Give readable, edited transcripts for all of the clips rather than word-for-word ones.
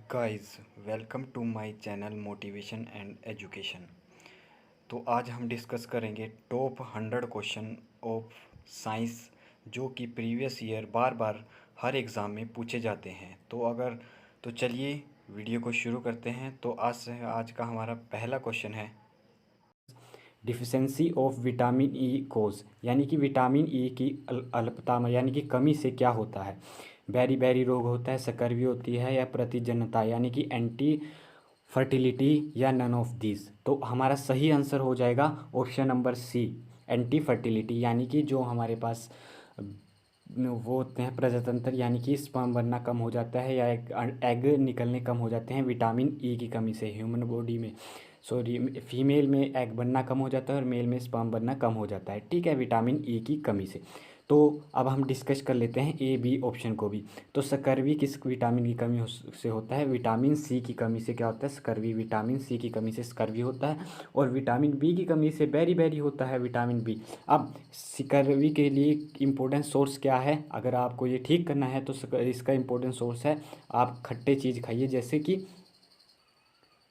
Guys, welcome to my channel motivation and education. तो आज हम डिस्कस करेंगे टॉप 100 क्वेश्चन ऑफ साइंस जो कि प्रीवियस ईयर बार बार हर एग्ज़ाम में पूछे जाते हैं। तो चलिए वीडियो को शुरू करते हैं। तो आज का हमारा पहला क्वेश्चन है, डिफिशेंसी ऑफ विटामिन ई कोज, यानी कि विटामिन ई की अल्पता में यानी कि कमी से क्या होता है। बेरी बेरी रोग होता है, सकर्वी होती है, या प्रतिजनता यानी कि एंटी फर्टिलिटी, या नन ऑफ दिस। तो हमारा सही आंसर हो जाएगा option number C, anti fertility, यानी कि जो हमारे पास वो होते हैं प्रजातंत्र, यानी कि स्पर्म बनना कम हो जाता है या एग निकलने कम हो जाते हैं विटामिन ई की कमी से। ह्यूमन बॉडी में फीमेल में एग बनना कम हो जाता है और मेल में स्पर्म बनना कम हो जाता है, ठीक है, विटामिन ई की कमी से। तो अब हम डिस्कस कर लेते हैं ए बी ऑप्शन को भी। तो स्कर्वी किस विटामिन की कमी से होता है? विटामिन सी की कमी से क्या होता है? स्कर्वी। विटामिन सी की कमी से स्कर्वी होता है, और विटामिन बी की कमी से बेरी बेरी होता है, विटामिन बी। अब स्कर्वी के लिए इम्पोर्टेंट सोर्स क्या है? अगर आपको ये ठीक करना है तो इसका इम्पोर्टेंट सोर्स है, आप खट्टे चीज़ खाइए,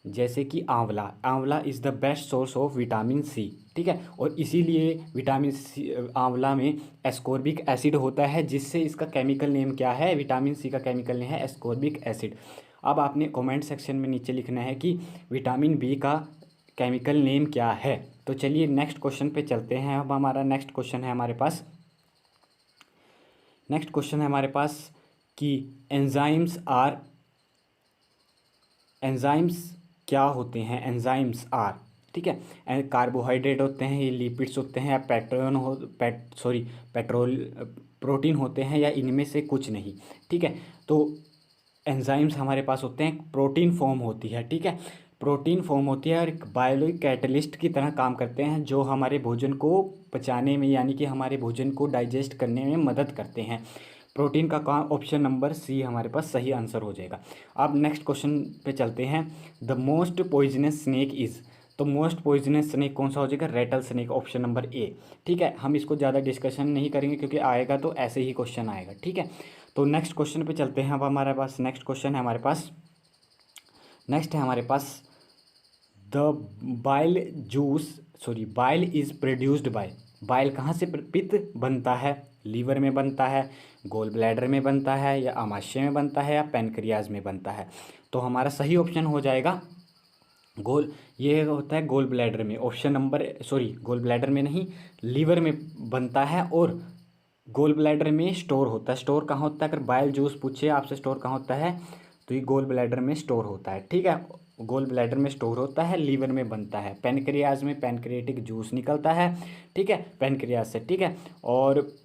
जैसे कि आंवला। आंवला is the best source of vitamin C, ठीक है। और इसीलिए विटामिन सी, आंवला में एस्कॉर्बिक एसिड होता है, जिससे इसका केमिकल नेम क्या है? विटामिन सी का केमिकल नेम है एस्कॉर्बिक एसिड। अब आपने कमेंट सेक्शन में नीचे लिखना है कि विटामिन बी का केमिकल नेम क्या है। तो चलिए नेक्स्ट क्वेश्चन पे चलते हैं। अब हमारा नेक्स्ट क्वेश्चन है हमारे पास कि एंजाइम्स क्या होते हैं? एंजाइम्स आर, ठीक है, कार्बोहाइड्रेट होते हैं, ये लिपिड्स होते हैं, या पेट्रोल प्रोटीन होते हैं, या इनमें से कुछ नहीं, ठीक है। तो एंजाइम्स हमारे पास होते हैं, प्रोटीन फॉर्म होती है, ठीक है, प्रोटीन फॉर्म होती है और एक बायोलॉजिक कैटलिस्ट की तरह काम करते हैं, जो हमारे भोजन को पचाने में यानी कि हमारे भोजन को डाइजेस्ट करने में मदद करते हैं। प्रोटीन का काम ऑप्शन नंबर सी हमारे पास सही आंसर हो जाएगा। अब नेक्स्ट क्वेश्चन पे चलते हैं। The most poisonous snake is, तो मोस्ट पॉइजनस स्नेक कौन सा हो जाएगा? रेटल स्नेक, ऑप्शन नंबर ए, ठीक है। हम इसको ज़्यादा डिस्कशन नहीं करेंगे क्योंकि आएगा तो ऐसे ही क्वेश्चन आएगा, ठीक है। तो नेक्स्ट क्वेश्चन पे चलते हैं। अब हमारे पास नेक्स्ट क्वेश्चन है हमारे पास the bile is produced by. Bile कहाँ से पित्त बनता है? लीवर में बनता है, गोल ब्लैडर में बनता है, या आमाशय में बनता है, या पैनक्रियाज में बनता है। तो हमारा सही ऑप्शन हो जाएगा ये होता है गोल ब्लैडर में। गोल ब्लैडर में नहीं, लीवर में बनता है, और गोल ब्लैडर में स्टोर होता है। स्टोर कहाँ होता है? अगर बाइल जूस पूछे आपसे स्टोर कहाँ होता है, तो ये गोल ब्लैडर में स्टोर होता है, ठीक है। गोल ब्लैडर में स्टोर होता है, लीवर में बनता है, पैनक्रियाज में पैनक्रियाटिक जूस निकलता है, ठीक है, पैनक्रियाज से, ठीक है। और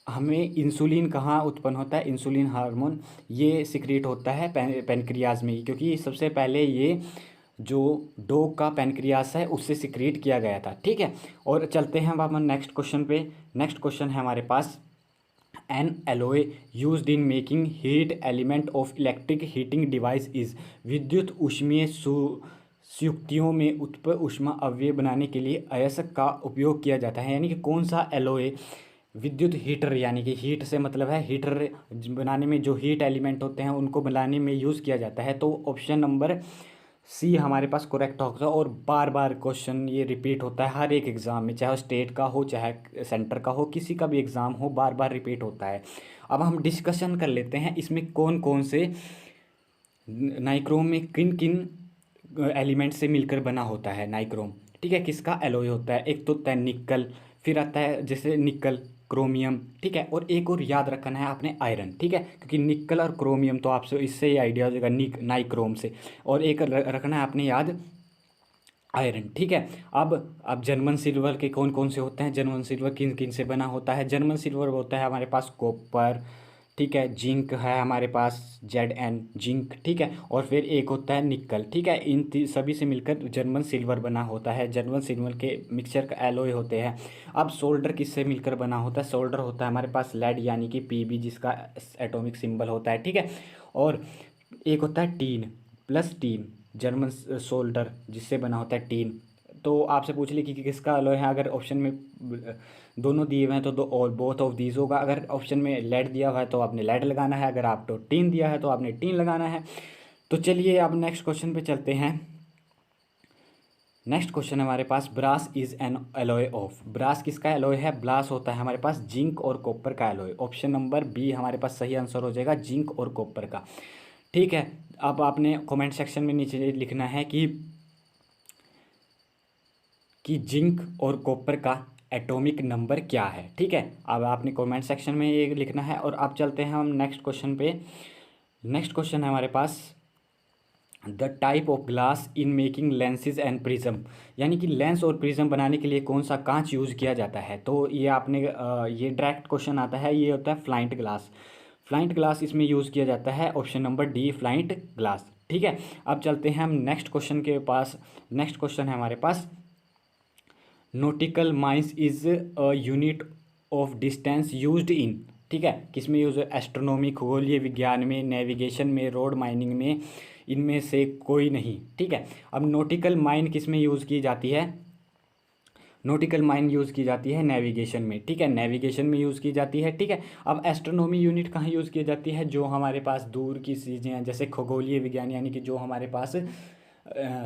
हमें इंसुलिन कहाँ उत्पन्न होता है? इंसुलिन हार्मोन ये सिक्रीट होता है पैनक्रियाज में ही, क्योंकि सबसे पहले ये जो डॉग का पैनक्रियास है उससे सिक्रीट किया गया था, ठीक है। और चलते हैं अब हम नेक्स्ट क्वेश्चन पे। नेक्स्ट क्वेश्चन है हमारे पास, an alloy used in making heat element of electric heating device is. विद्युत ऊष्मीय संयुक्तियों में उत्पन्न ऊष्मा अवयव बनाने के लिए अयस्क का उपयोग किया जाता है, यानी कि कौन सा एलोए विद्युत हीटर, यानी कि हीट से मतलब है हीटर बनाने में जो हीट एलिमेंट होते हैं उनको बनाने में यूज़ किया जाता है। तो ऑप्शन नंबर सी हमारे पास करेक्ट होगा। और बार बार क्वेश्चन ये रिपीट होता है हर एक एग्ज़ाम में, चाहे स्टेट का हो चाहे सेंटर का हो, किसी का भी एग्ज़ाम हो, बार बार रिपीट होता है। अब हम डिस्कशन कर लेते हैं इसमें कौन कौन से नाइक्रोम में किन किन एलिमेंट से मिलकर बना होता है नाइक्रोम, ठीक है, किसका एलॉय होता है। एक तो होता है निकल, फिर आता है जैसे निकल, क्रोमियम, ठीक है, और एक और याद रखना है आपने आयरन, ठीक है, क्योंकि निकल और क्रोमियम तो आपसे इससे ही आइडिया हो जाएगा नाइक्रोम से। और एक रखना है आपने याद आयरन, ठीक है। अब जर्मन सिल्वर के कौन कौन से होते हैं? जर्मन सिल्वर किन किन से बना होता है? जर्मन सिल्वर होता है हमारे पास कॉपर, ठीक है, जिंक है हमारे पास, Zn जिंक, ठीक है, और फिर एक होता है निकल, ठीक है। इन सभी से मिलकर जर्मन सिल्वर बना होता है। जर्मन सिल्वर के मिक्सचर का एलॉय होते हैं। अब सोल्डर किससे मिलकर बना होता है? सोल्डर होता है हमारे पास लेड, यानी कि Pb, जिसका एटॉमिक सिंबल होता है, ठीक है। और एक होता है tin plus tin, German solder जिससे बना होता है टीन, तो आपसे पूछ ली कि किसका एलॉय है। अगर ऑप्शन में दोनों दिए हुए हैं तो दो और बोथ ऑफ दीज होगा। अगर ऑप्शन में लेड दिया हुआ है तो आपने लेड लगाना है, अगर आपको टीन दिया है तो आपने टीन लगाना है। तो चलिए अब नेक्स्ट क्वेश्चन पे चलते हैं। नेक्स्ट क्वेश्चन है हमारे पास, brass is an alloy of. Brass किसका एलॉय है? ब्रास होता है हमारे पास जिंक और कॉपर का एलॉय। ऑप्शन नंबर बी हमारे पास सही आंसर हो जाएगा, जिंक और कॉपर का। ठीक है, अब आपने कमेंट सेक्शन में नीचे लिखना है कि जिंक और कॉपर का एटॉमिक नंबर क्या है। ठीक है, अब आपने कमेंट सेक्शन में ये लिखना है। और अब चलते हैं हम नेक्स्ट क्वेश्चन पे। नेक्स्ट क्वेश्चन है हमारे पास, the type of glass in making lenses and prism. यानी कि लेंस और प्रिज्म बनाने के लिए कौन सा कांच यूज़ किया जाता है। तो ये आपने ये डायरेक्ट क्वेश्चन आता है, ये होता है फ्लाइंट ग्लास। फ्लाइंट ग्लास इसमें यूज़ किया जाता है, option number D flight glass. ठीक है, अब चलते हैं हम नेक्स्ट क्वेश्चन के पास। नेक्स्ट क्वेश्चन है हमारे पास, nautical miles is a unit of distance used in. ठीक है, किस में यूज? एस्ट्रोनॉमी, खगोलीय विज्ञान में, नेविगेशन में, रोड माइनिंग में, इनमें से कोई नहीं। ठीक है, अब नॉटिकल माइन किस में यूज़ की जाती है? नॉटिकल माइन यूज़ की जाती है नेविगेशन में। ठीक है, नेविगेशन में यूज़ की जाती है। ठीक है, अब एस्ट्रोनॉमी यूनिट कहाँ यूज़ की जाती है? जो हमारे पास दूर की चीज़ें हैं, जैसे खगोलीय विज्ञान, यानी कि जो हमारे पास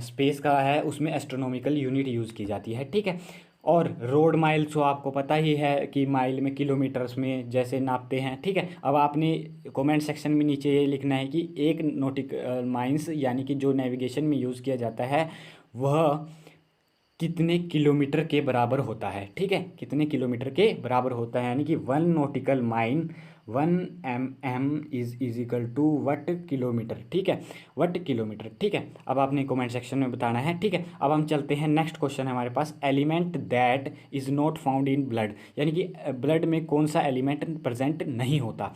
स्पेस का है, उसमें एस्ट्रोनॉमिकल यूनिट यूज़ की जाती है। ठीक है, और रोड माइल तो आपको पता ही है कि माइल में, किलोमीटर्स में जैसे नापते हैं। ठीक है, अब आपने कमेंट सेक्शन में नीचे ये लिखना है कि एक नॉटिकल माइल्स यानी कि जो नेविगेशन में यूज़ किया जाता है वह कितने किलोमीटर के बराबर होता है। ठीक है, कितने किलोमीटर के बराबर होता है, यानी कि 1 nautical mile 1 mm is equal to what किलोमीटर। ठीक है, वट किलोमीटर। ठीक है, अब आपने कमेंट सेक्शन में बताना है। ठीक है, अब हम चलते हैं, नेक्स्ट क्वेश्चन है हमारे पास, element that is not found in blood. यानी कि ब्लड में कौन सा एलिमेंट प्रेजेंट नहीं होता।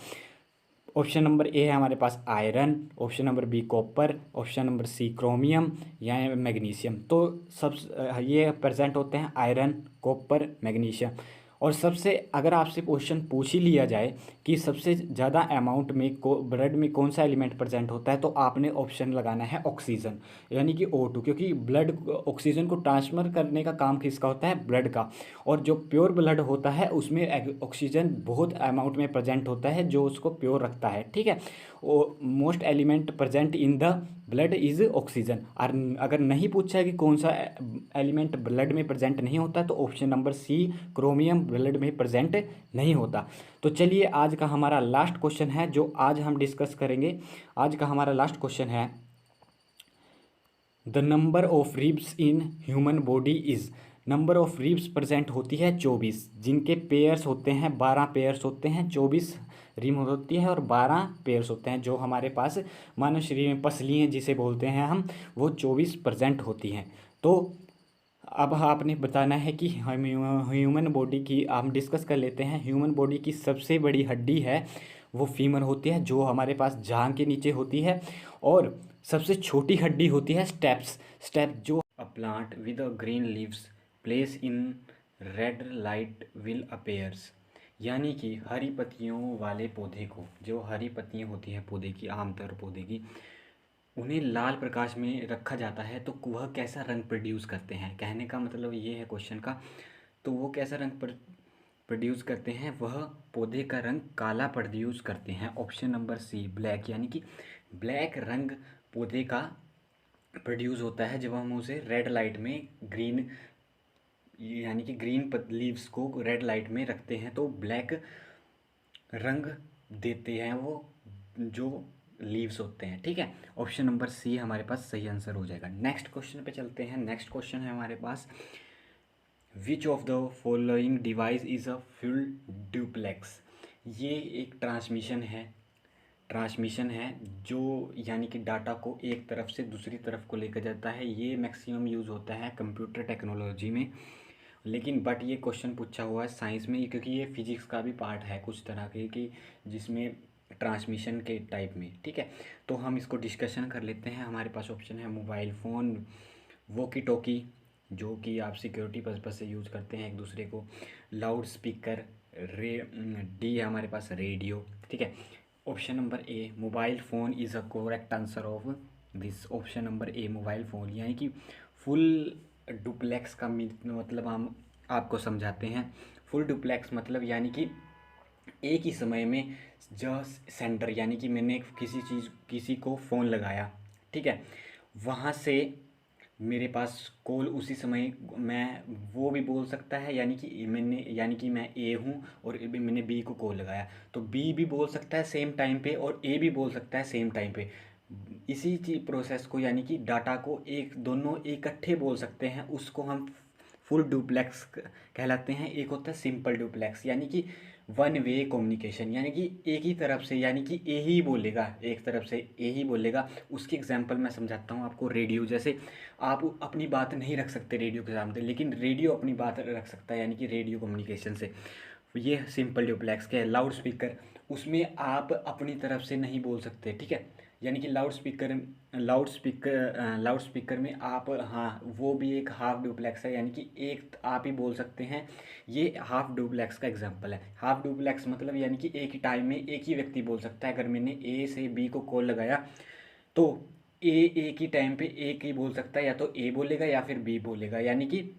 ऑप्शन नंबर ए है हमारे पास iron, option number B copper, option number C chromium या मैग्नीशियम। तो सब ये प्रेजेंट होते हैं आयरन, कॉपर, मैग्नीशियम। और सबसे, अगर आपसे क्वेश्चन पूछ ही लिया जाए कि सबसे ज़्यादा अमाउंट में ब्लड में कौन सा एलिमेंट प्रेजेंट होता है, तो आपने ऑप्शन लगाना है ऑक्सीजन, यानी कि O2। क्योंकि ब्लड ऑक्सीजन को ट्रांसफर करने का काम किसका होता है? ब्लड का। और जो प्योर ब्लड होता है उसमें ऑक्सीजन बहुत अमाउंट में प्रेजेंट होता है, जो उसको प्योर रखता है। ठीक है, वो most element present in the blood is oxygen. और अगर नहीं पूछा है कि कौन सा एलिमेंट ब्लड में प्रेजेंट नहीं होता, तो option number C chromium blood में प्रेजेंट नहीं होता। तो चलिए, आज का हमारा लास्ट क्वेश्चन है जो आज हम डिस्कस करेंगे। आज का हमारा लास्ट क्वेश्चन है, the number of ribs in human body is. Number of ribs present होती है 24, जिनके पेयर्स होते हैं 12 पेयर्स होते हैं। 24 रिम होती है और 12 पेयर्स होते हैं। जो हमारे पास मानव शरीर में पसलियाँ जिसे बोलते हैं हम, वो 24 प्रेजेंट होती हैं। तो अब आपने बताना है कि हम ह्यूमन बॉडी की हम डिस्कस कर लेते हैं। ह्यूमन बॉडी की सबसे बड़ी हड्डी है वो फीमर होती है, जो हमारे पास जांघ के नीचे होती है। और सबसे छोटी हड्डी होती है स्टेप्स। स्टेप जो, a plant with a green leaves place in red light will appears. यानी कि हरी पत्तियों वाले पौधे को, जो हरी पत्तियाँ होती हैं पौधे की, आमतौर पौधे की, उन्हें लाल प्रकाश में रखा जाता है तो वह कैसा रंग प्रोड्यूस करते हैं। कहने का मतलब ये है क्वेश्चन का, तो वो कैसा रंग प्रोड्यूस करते हैं? वह पौधे का रंग काला प्रोड्यूस करते हैं। ऑप्शन नंबर सी ब्लैक, यानी कि ब्लैक रंग पौधे का प्रोड्यूस होता है जब हम उसे रेड लाइट में, ग्रीन यानी कि ग्रीन लीव्स को रेड लाइट में रखते हैं तो ब्लैक रंग देते हैं वो जो लीव्स होते हैं। ठीक है, ऑप्शन नंबर सी हमारे पास सही आंसर हो जाएगा। नेक्स्ट क्वेश्चन पे चलते हैं। नेक्स्ट क्वेश्चन है हमारे पास, which of the following device is a full duplex. ये एक ट्रांसमिशन है जो, यानी कि डाटा को एक तरफ से दूसरी तरफ को लेकर जाता है। ये मैक्सिमम यूज़ होता है कंप्यूटर टेक्नोलॉजी में। लेकिन बट ये क्वेश्चन पूछा हुआ है साइंस में, क्योंकि ये फिजिक्स का भी पार्ट है कुछ तरह के, कि जिसमें ट्रांसमिशन के टाइप में। ठीक है, तो हम इसको डिस्कशन कर लेते हैं। हमारे पास ऑप्शन है मोबाइल फ़ोन, वॉकी टॉकी, जो कि आप सिक्योरिटी पर्पज से यूज़ करते हैं एक दूसरे को, लाउड स्पीकर, डी है हमारे पास रेडियो। ठीक है, option number A mobile phone is a correct answer of this. Option number A mobile phone, यानी कि फुल डुप्लेक्स का मतलब हम आपको समझाते हैं। फुल डुप्लेक्स मतलब यानी कि एक ही समय में जो सेंडर यानी कि मैंने किसी को फ़ोन लगाया, ठीक है, वहाँ से मेरे पास कॉल उसी समय मैं वो भी बोल सकता है, यानी कि मैं ए हूँ और मैंने बी को कॉल लगाया, तो बी भी बोल सकता है सेम टाइम पे और ए भी बोल सकता है सेम टाइम पे। इसी चीज प्रोसेस को यानी कि डाटा को एक दोनों इकट्ठे बोल सकते हैं, उसको हम फुल डुप्लेक्स कहलाते हैं। एक होता है सिंपल डुप्लेक्स यानी कि वन वे कम्युनिकेशन, यानी कि एक ही तरफ से यानी कि ए ही बोलेगा, एक तरफ से ए ही बोलेगा। उसकी एग्जांपल मैं समझाता हूँ आपको। रेडियो, जैसे आप अपनी बात नहीं रख सकते रेडियो के सामने, लेकिन रेडियो अपनी बात रख सकता है, यानी कि रेडियो कम्युनिकेशन से। ये सिंपल डुप्लेक्स के लाउड स्पीकर, उसमें आप अपनी तरफ से नहीं बोल सकते, ठीक है, यानी कि लाउड स्पीकर में आप, हाँ, वो भी एक हाफ डुप्लेक्स है, यानी कि एक आप ही बोल सकते हैं। ये हाफ डुप्लेक्स का एग्जांपल है। हाफ डुप्लेक्स मतलब यानी कि एक ही टाइम में एक ही व्यक्ति बोल सकता है। अगर मैंने ए से बी को कॉल लगाया तो ए एक ही टाइम पे एक ही बोल सकता है, या तो ए बोलेगा या फिर बी बोलेगा, यानी कि।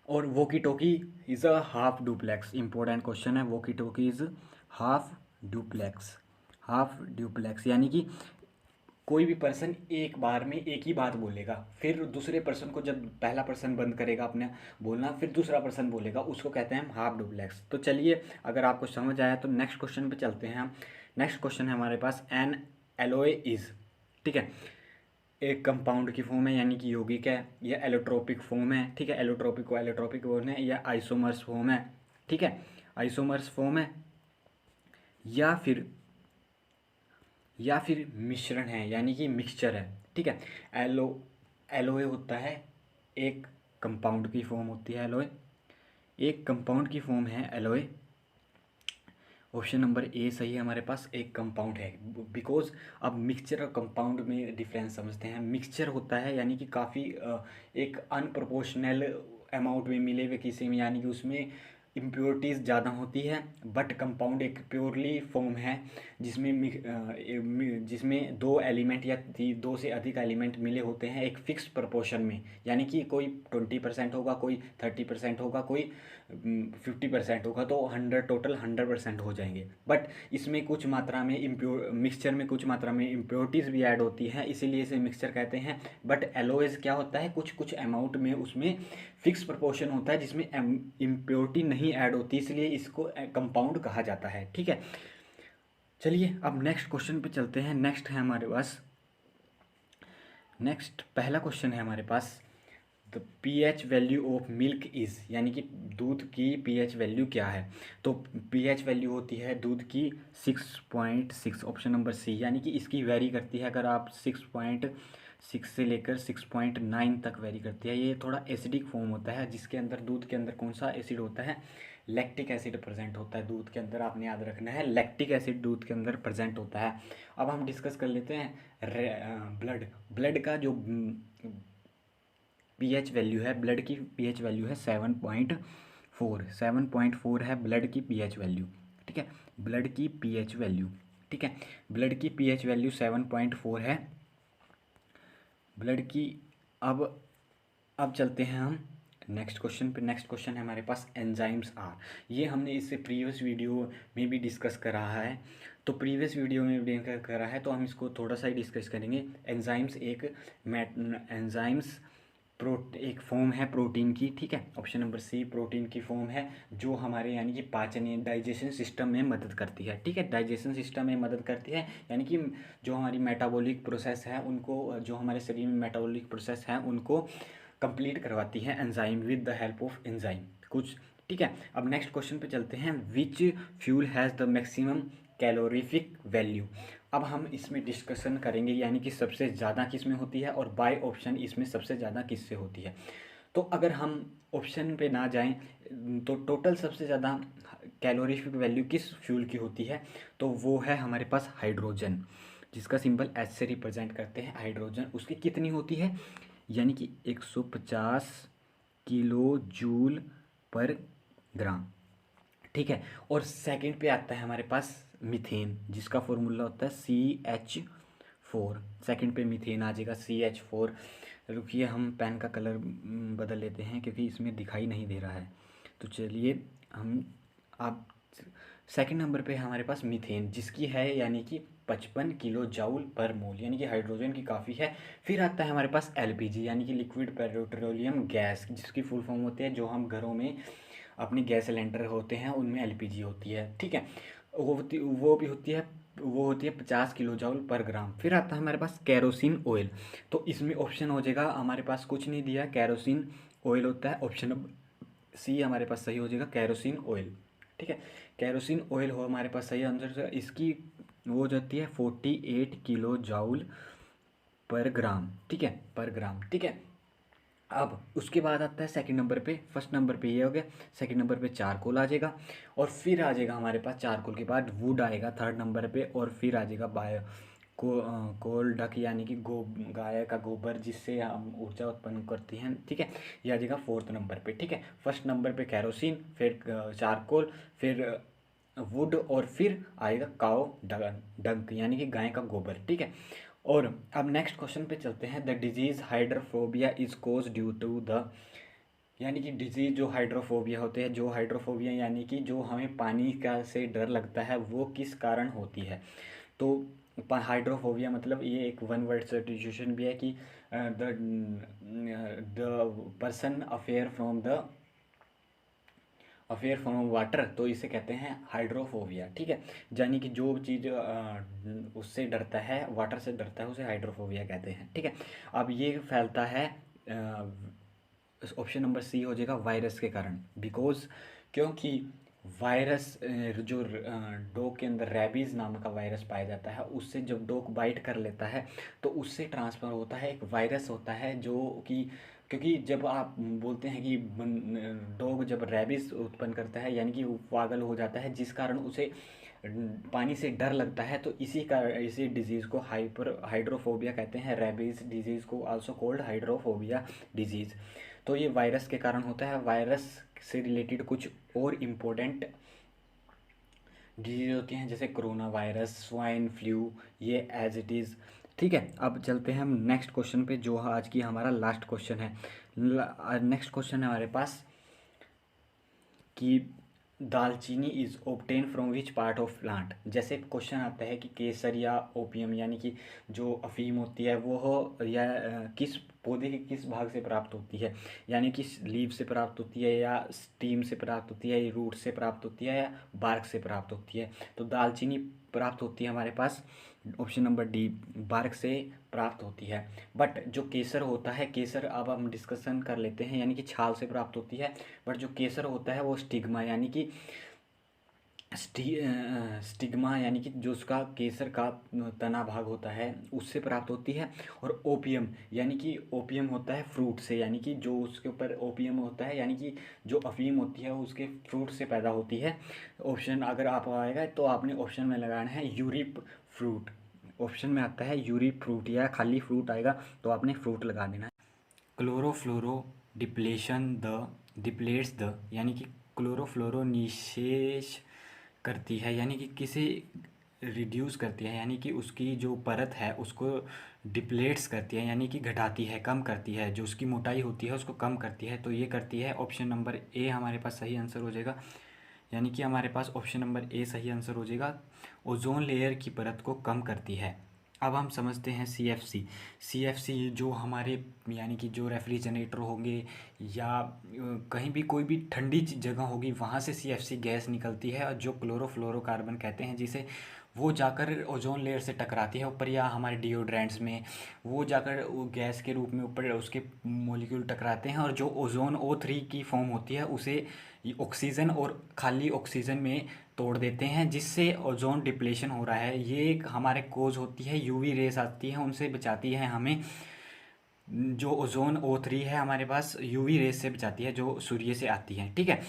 और walkie talkie is a half duplex, important question है। Walkie talkie is half duplex. Half duplex यानी कि कोई भी पर्सन एक बार में एक ही बात बोलेगा, फिर दूसरे पर्सन को, जब पहला पर्सन बंद करेगा अपने बोलना, फिर दूसरा पर्सन बोलेगा, उसको कहते हैं हम हाफ डुप्लेक्स। तो चलिए, अगर आपको समझ आया तो नेक्स्ट क्वेश्चन पे चलते हैं हम। नेक्स्ट क्वेश्चन है हमारे पास, एन एलोए इज़, ठीक है, एक कंपाउंड की फॉर्म है, यानी कि यौगिक है, या एलोट्रोपिक फॉर्म है, ठीक है, एलोट्रोपिक फॉर्म है, या आइसोमर्स फॉर्म है, ठीक है, आइसोमर्स फॉर्म है, या फिर मिश्रण है, यानी कि मिक्सचर है, ठीक है। एलो एलोए होता है एक कंपाउंड की फॉर्म होती है एलोए, एक कंपाउंड की फॉर्म है एलोए। ऑप्शन नंबर ए सही है हमारे पास, एक कंपाउंड है। बिकॉज अब मिक्सचर और कंपाउंड में डिफरेंस समझते हैं। मिक्सचर होता है यानी कि काफ़ी एक अनप्रोपोर्शनल अमाउंट में मिले हुए किसी में, यानी कि उसमें इम्प्योरिटीज़ ज़्यादा होती है। बट कंपाउंड एक प्योरली फॉर्म है जिसमें दो एलिमेंट या दो से अधिक एलिमेंट मिले होते हैं एक फिक्स प्रपोर्शन में, यानी कि कोई 20% होगा, कोई 30% होगा, कोई 50% होगा, तो 100% हो जाएंगे। बट इसमें कुछ मात्रा में मिक्सचर में कुछ मात्रा में इम्प्योरिटीज़ भी ऐड होती हैं, इसीलिए इसे मिक्सचर कहते हैं। बट एलोएज क्या होता है, कुछ कुछ अमाउंट में उसमें फिक्स प्रपोर्शन होता है जिसमें इम्प्योरिटी नहीं ऐड होती, इसलिए इसको कंपाउंड कहा जाता है, ठीक है। चलिए अब नेक्स्ट क्वेश्चन पे चलते हैं। नेक्स्ट है हमारे पास, नेक्स्ट पहला क्वेश्चन है हमारे पास, the pH value of milk is, यानी कि दूध की पीएच वैल्यू क्या है। तो पीएच वैल्यू होती है दूध की 6.6, ऑप्शन नंबर सी, यानी कि इसकी वेरी करती है। अगर आप 6.6 से लेकर 6.9 तक वेरी करती है। ये थोड़ा एसिडिक फॉर्म होता है, जिसके अंदर दूध के अंदर कौन सा एसिड होता है, लैक्टिक एसिड प्रेजेंट होता है दूध के अंदर। आपने याद रखना है, लैक्टिक एसिड दूध के अंदर प्रेजेंट होता है। अब हम डिस्कस कर लेते हैं ब्लड का जो पीएच वैल्यू है, ब्लड की पीएच वैल्यू है 7.4 है ब्लड की पीएच वैल्यू, ठीक है, ब्लड की पीएच वैल्यू, ठीक है, ब्लड की पीएच वैल्यू 7.4 है ब्लड की। अब चलते हैं हम नेक्स्ट क्वेश्चन पे। नेक्स्ट क्वेश्चन है हमारे पास, एंजाइम्स आर। ये हमने इससे प्रीवियस वीडियो में भी डिस्कस करा है, तो प्रीवियस वीडियो में भी डिस्कस करा है, तो हम इसको थोड़ा सा ही डिस्कस करेंगे। एंजाइम्स एंजाइम्स एक फॉर्म है प्रोटीन की, ठीक है, ऑप्शन नंबर सी, प्रोटीन की फॉर्म है जो हमारे यानी कि पाचन डाइजेशन सिस्टम में मदद करती है, ठीक है, डाइजेशन सिस्टम में मदद करती है, यानी कि जो हमारी मेटाबॉलिक प्रोसेस है उनको, जो हमारे शरीर में मेटाबॉलिक प्रोसेस है उनको कंप्लीट करवाती है enzyme, with the help of enzyme कुछ, ठीक है। अब नेक्स्ट क्वेश्चन पे चलते हैं, which fuel has the maximum calorific value. अब हम इसमें डिस्कशन करेंगे, यानी कि सबसे ज़्यादा किस में होती है और बाय ऑप्शन इसमें सबसे ज़्यादा किससे होती है। तो अगर हम ऑप्शन पे ना जाएं तो टोटल सबसे ज़्यादा कैलोरीफिक वैल्यू किस फ्यूल की होती है, तो वो है हमारे पास हाइड्रोजन, जिसका सिंबल एच से रिप्रेजेंट करते हैं हाइड्रोजन। उसकी कितनी होती है, यानी कि 150 किलो जूल पर ग्राम, ठीक है। और सेकंड पे आता है हमारे पास मीथेन, जिसका फॉर्मूला होता है फोर। सेकंड पे मीथेन आ जाएगा CH4। रुकिए हम पेन का कलर बदल लेते हैं क्योंकि इसमें दिखाई नहीं दे रहा है। तो चलिए हम आप सेकंड नंबर पे हमारे पास मीथेन जिसकी है यानी कि 55 किलो जाउल पर मोल, यानी कि हाइड्रोजन की काफ़ी है। फिर आता है हमारे पास LPG यानी कि लिक्विड पेट्रोलियम गैस, जिसकी फुल फॉर्म होती है जो हम घरों में अपने गैस सिलेंडर होते हैं उनमें LPG होती है, ठीक है। वो होती है 50 किलो जूल पर ग्राम। फिर आता है हमारे पास कैरोसिन ऑयल। तो इसमें ऑप्शन हो जाएगा, हमारे पास कुछ नहीं दिया, कैरोसिन ऑयल होता है। ऑप्शन नंबर C हमारे पास सही हो जाएगा, कैरोसिन ऑयल, ठीक है। कैरोसिन ऑयल हो हमारे पास सही आंसर। इसकी वो हो जाती है 48 किलो जूल पर ग्राम, ठीक है, पर ग्राम, ठीक है। अब उसके बाद आता है सेकंड नंबर पे, फर्स्ट नंबर पे ये हो गया, सेकंड नंबर पे चारकोल आ जाएगा, और फिर आ जाएगा हमारे पास चारकोल के बाद वुड आएगा थर्ड नंबर पे, और फिर आ जाएगा बायो कोल डक यानी कि गाय का गोबर जिससे हम ऊर्जा उत्पन्न करती हैं, ठीक है। ये आ जाएगा फोर्थ नंबर पे, ठीक है। फर्स्ट नंबर पे कैरोसिन, फिर चारकोल, फिर वुड, और फिर आएगा काओ डंक यानी कि गाय का गोबर, ठीक है। और अब नेक्स्ट क्वेश्चन पे चलते हैं। The disease hydrophobia is cause due to the, यानी कि डिजीज़ जो हाइड्रोफोबिया होते हैं, जो हाइड्रोफोबिया यानी कि जो हमें पानी का से डर लगता है वो किस कारण होती है। तो हाइड्रोफोबिया मतलब ये एक वन वर्ड सब्स्टिट्यूशन भी है कि the person affair from water, तो इसे कहते हैं हाइड्रोफोबिया, ठीक है। यानी कि जो चीज़ उससे डरता है, वाटर से डरता है, उसे हाइड्रोफोबिया कहते हैं, ठीक है। अब ये फैलता है, ऑप्शन नंबर C हो जाएगा, वायरस के कारण, बिकॉज क्योंकि वायरस जो डॉग के अंदर रेबीज़ नाम का वायरस पाया जाता है, उससे जब डॉग बाइट कर लेता है तो उससे ट्रांसफ़र होता है, एक वायरस होता है जो कि, क्योंकि जब आप बोलते हैं कि डॉग जब रेबीज़ उत्पन्न करता है यानी कि वो पागल हो जाता है, जिस कारण उसे पानी से डर लगता है, तो इसी डिजीज़ को हाइड्रोफोबिया कहते हैं। रेबीज़ डिजीज़ को आल्सो कोल्ड हाइड्रोफोबिया डिजीज़। तो ये वायरस के कारण होता है। वायरस से रिलेटेड कुछ और इम्पोर्टेंट डिजीज़ होती हैं जैसे कोरोना वायरस, स्वाइन फ्लू, ये एज इट इज़, ठीक है। अब चलते हैं हम नेक्स्ट क्वेश्चन पे जो आज की हमारा लास्ट क्वेश्चन है। नेक्स्ट क्वेश्चन है हमारे पास कि दालचीनी is obtain from which part of plant. जैसे क्वेश्चन आता है कि केसर या ओपियम यानी कि जो अफीम होती है वो हो या किस पौधे के किस भाग से प्राप्त होती है, यानी कि लीव से प्राप्त होती है, या स्टीम से प्राप्त होती है, या रूट से प्राप्त होती है, या बार्क से प्राप्त होती है। तो दालचीनी प्राप्त होती है हमारे पास, ऑप्शन नंबर D, बार्क से प्राप्त होती है। बट जो केसर होता है, केसर अब हम डिस्कशन कर लेते हैं, यानी कि छाल से प्राप्त होती है। बट जो केसर होता है वो स्टिग्मा यानी कि स्टिग्मा यानी कि जो उसका केसर का तना भाग होता है उससे प्राप्त होती है। और ओपियम यानी कि ओपियम होता है फ्रूट से, यानी कि जो उसके ऊपर ओपियम होता है यानी कि जो अफीम होती है उसके फ्रूट से पैदा होती है। ऑप्शन अगर आप आएगा तो आपने ऑप्शन में लगाना है यूरिप फ्रूट। ऑप्शन में आता है यूरिप फ्रूट या खाली फ्रूट आएगा तो आपने फ्रूट लगा देना है। क्लोरोफ्लोरो डिप्लेट्स द, यानी कि क्लोरोफ्लोरो निशेष करती है, यानी कि किसे रिड्यूस करती है, यानी कि उसकी जो परत है उसको डिप्लेट्स करती है, यानी कि घटाती है, कम करती है, जो उसकी मोटाई होती है उसको कम करती है। तो ये करती है, ऑप्शन नंबर A हमारे पास सही आंसर हो जाएगा, यानी कि हमारे पास ऑप्शन नंबर A सही आंसर हो जाएगा, ओजोन लेयर की परत को कम करती है। अब हम समझते हैं CFC जो हमारे यानी कि जो रेफ्रिजरेटर होंगे या कहीं भी कोई भी ठंडी जगह होगी वहाँ से CFC गैस निकलती है, और जो क्लोरोफ्लोरोकार्बन कहते हैं जिसे वो जाकर ओजोन लेयर से टकराती है ऊपर, या हमारे डिओड्रेंट्स में वो जाकर वो गैस के रूप में ऊपर उसके मॉलिक्यूल टकराते हैं, और जो ओजोन O3 की फॉर्म होती है उसे ऑक्सीजन और खाली ऑक्सीजन में तोड़ देते हैं, जिससे ओजोन डिप्लेशन हो रहा है। ये एक हमारे कोज होती है, UV रेस आती है उनसे बचाती है हमें। जो ओजोन O3 है हमारे पास UV रेस से बचाती है जो सूर्य से आती है, ठीक है।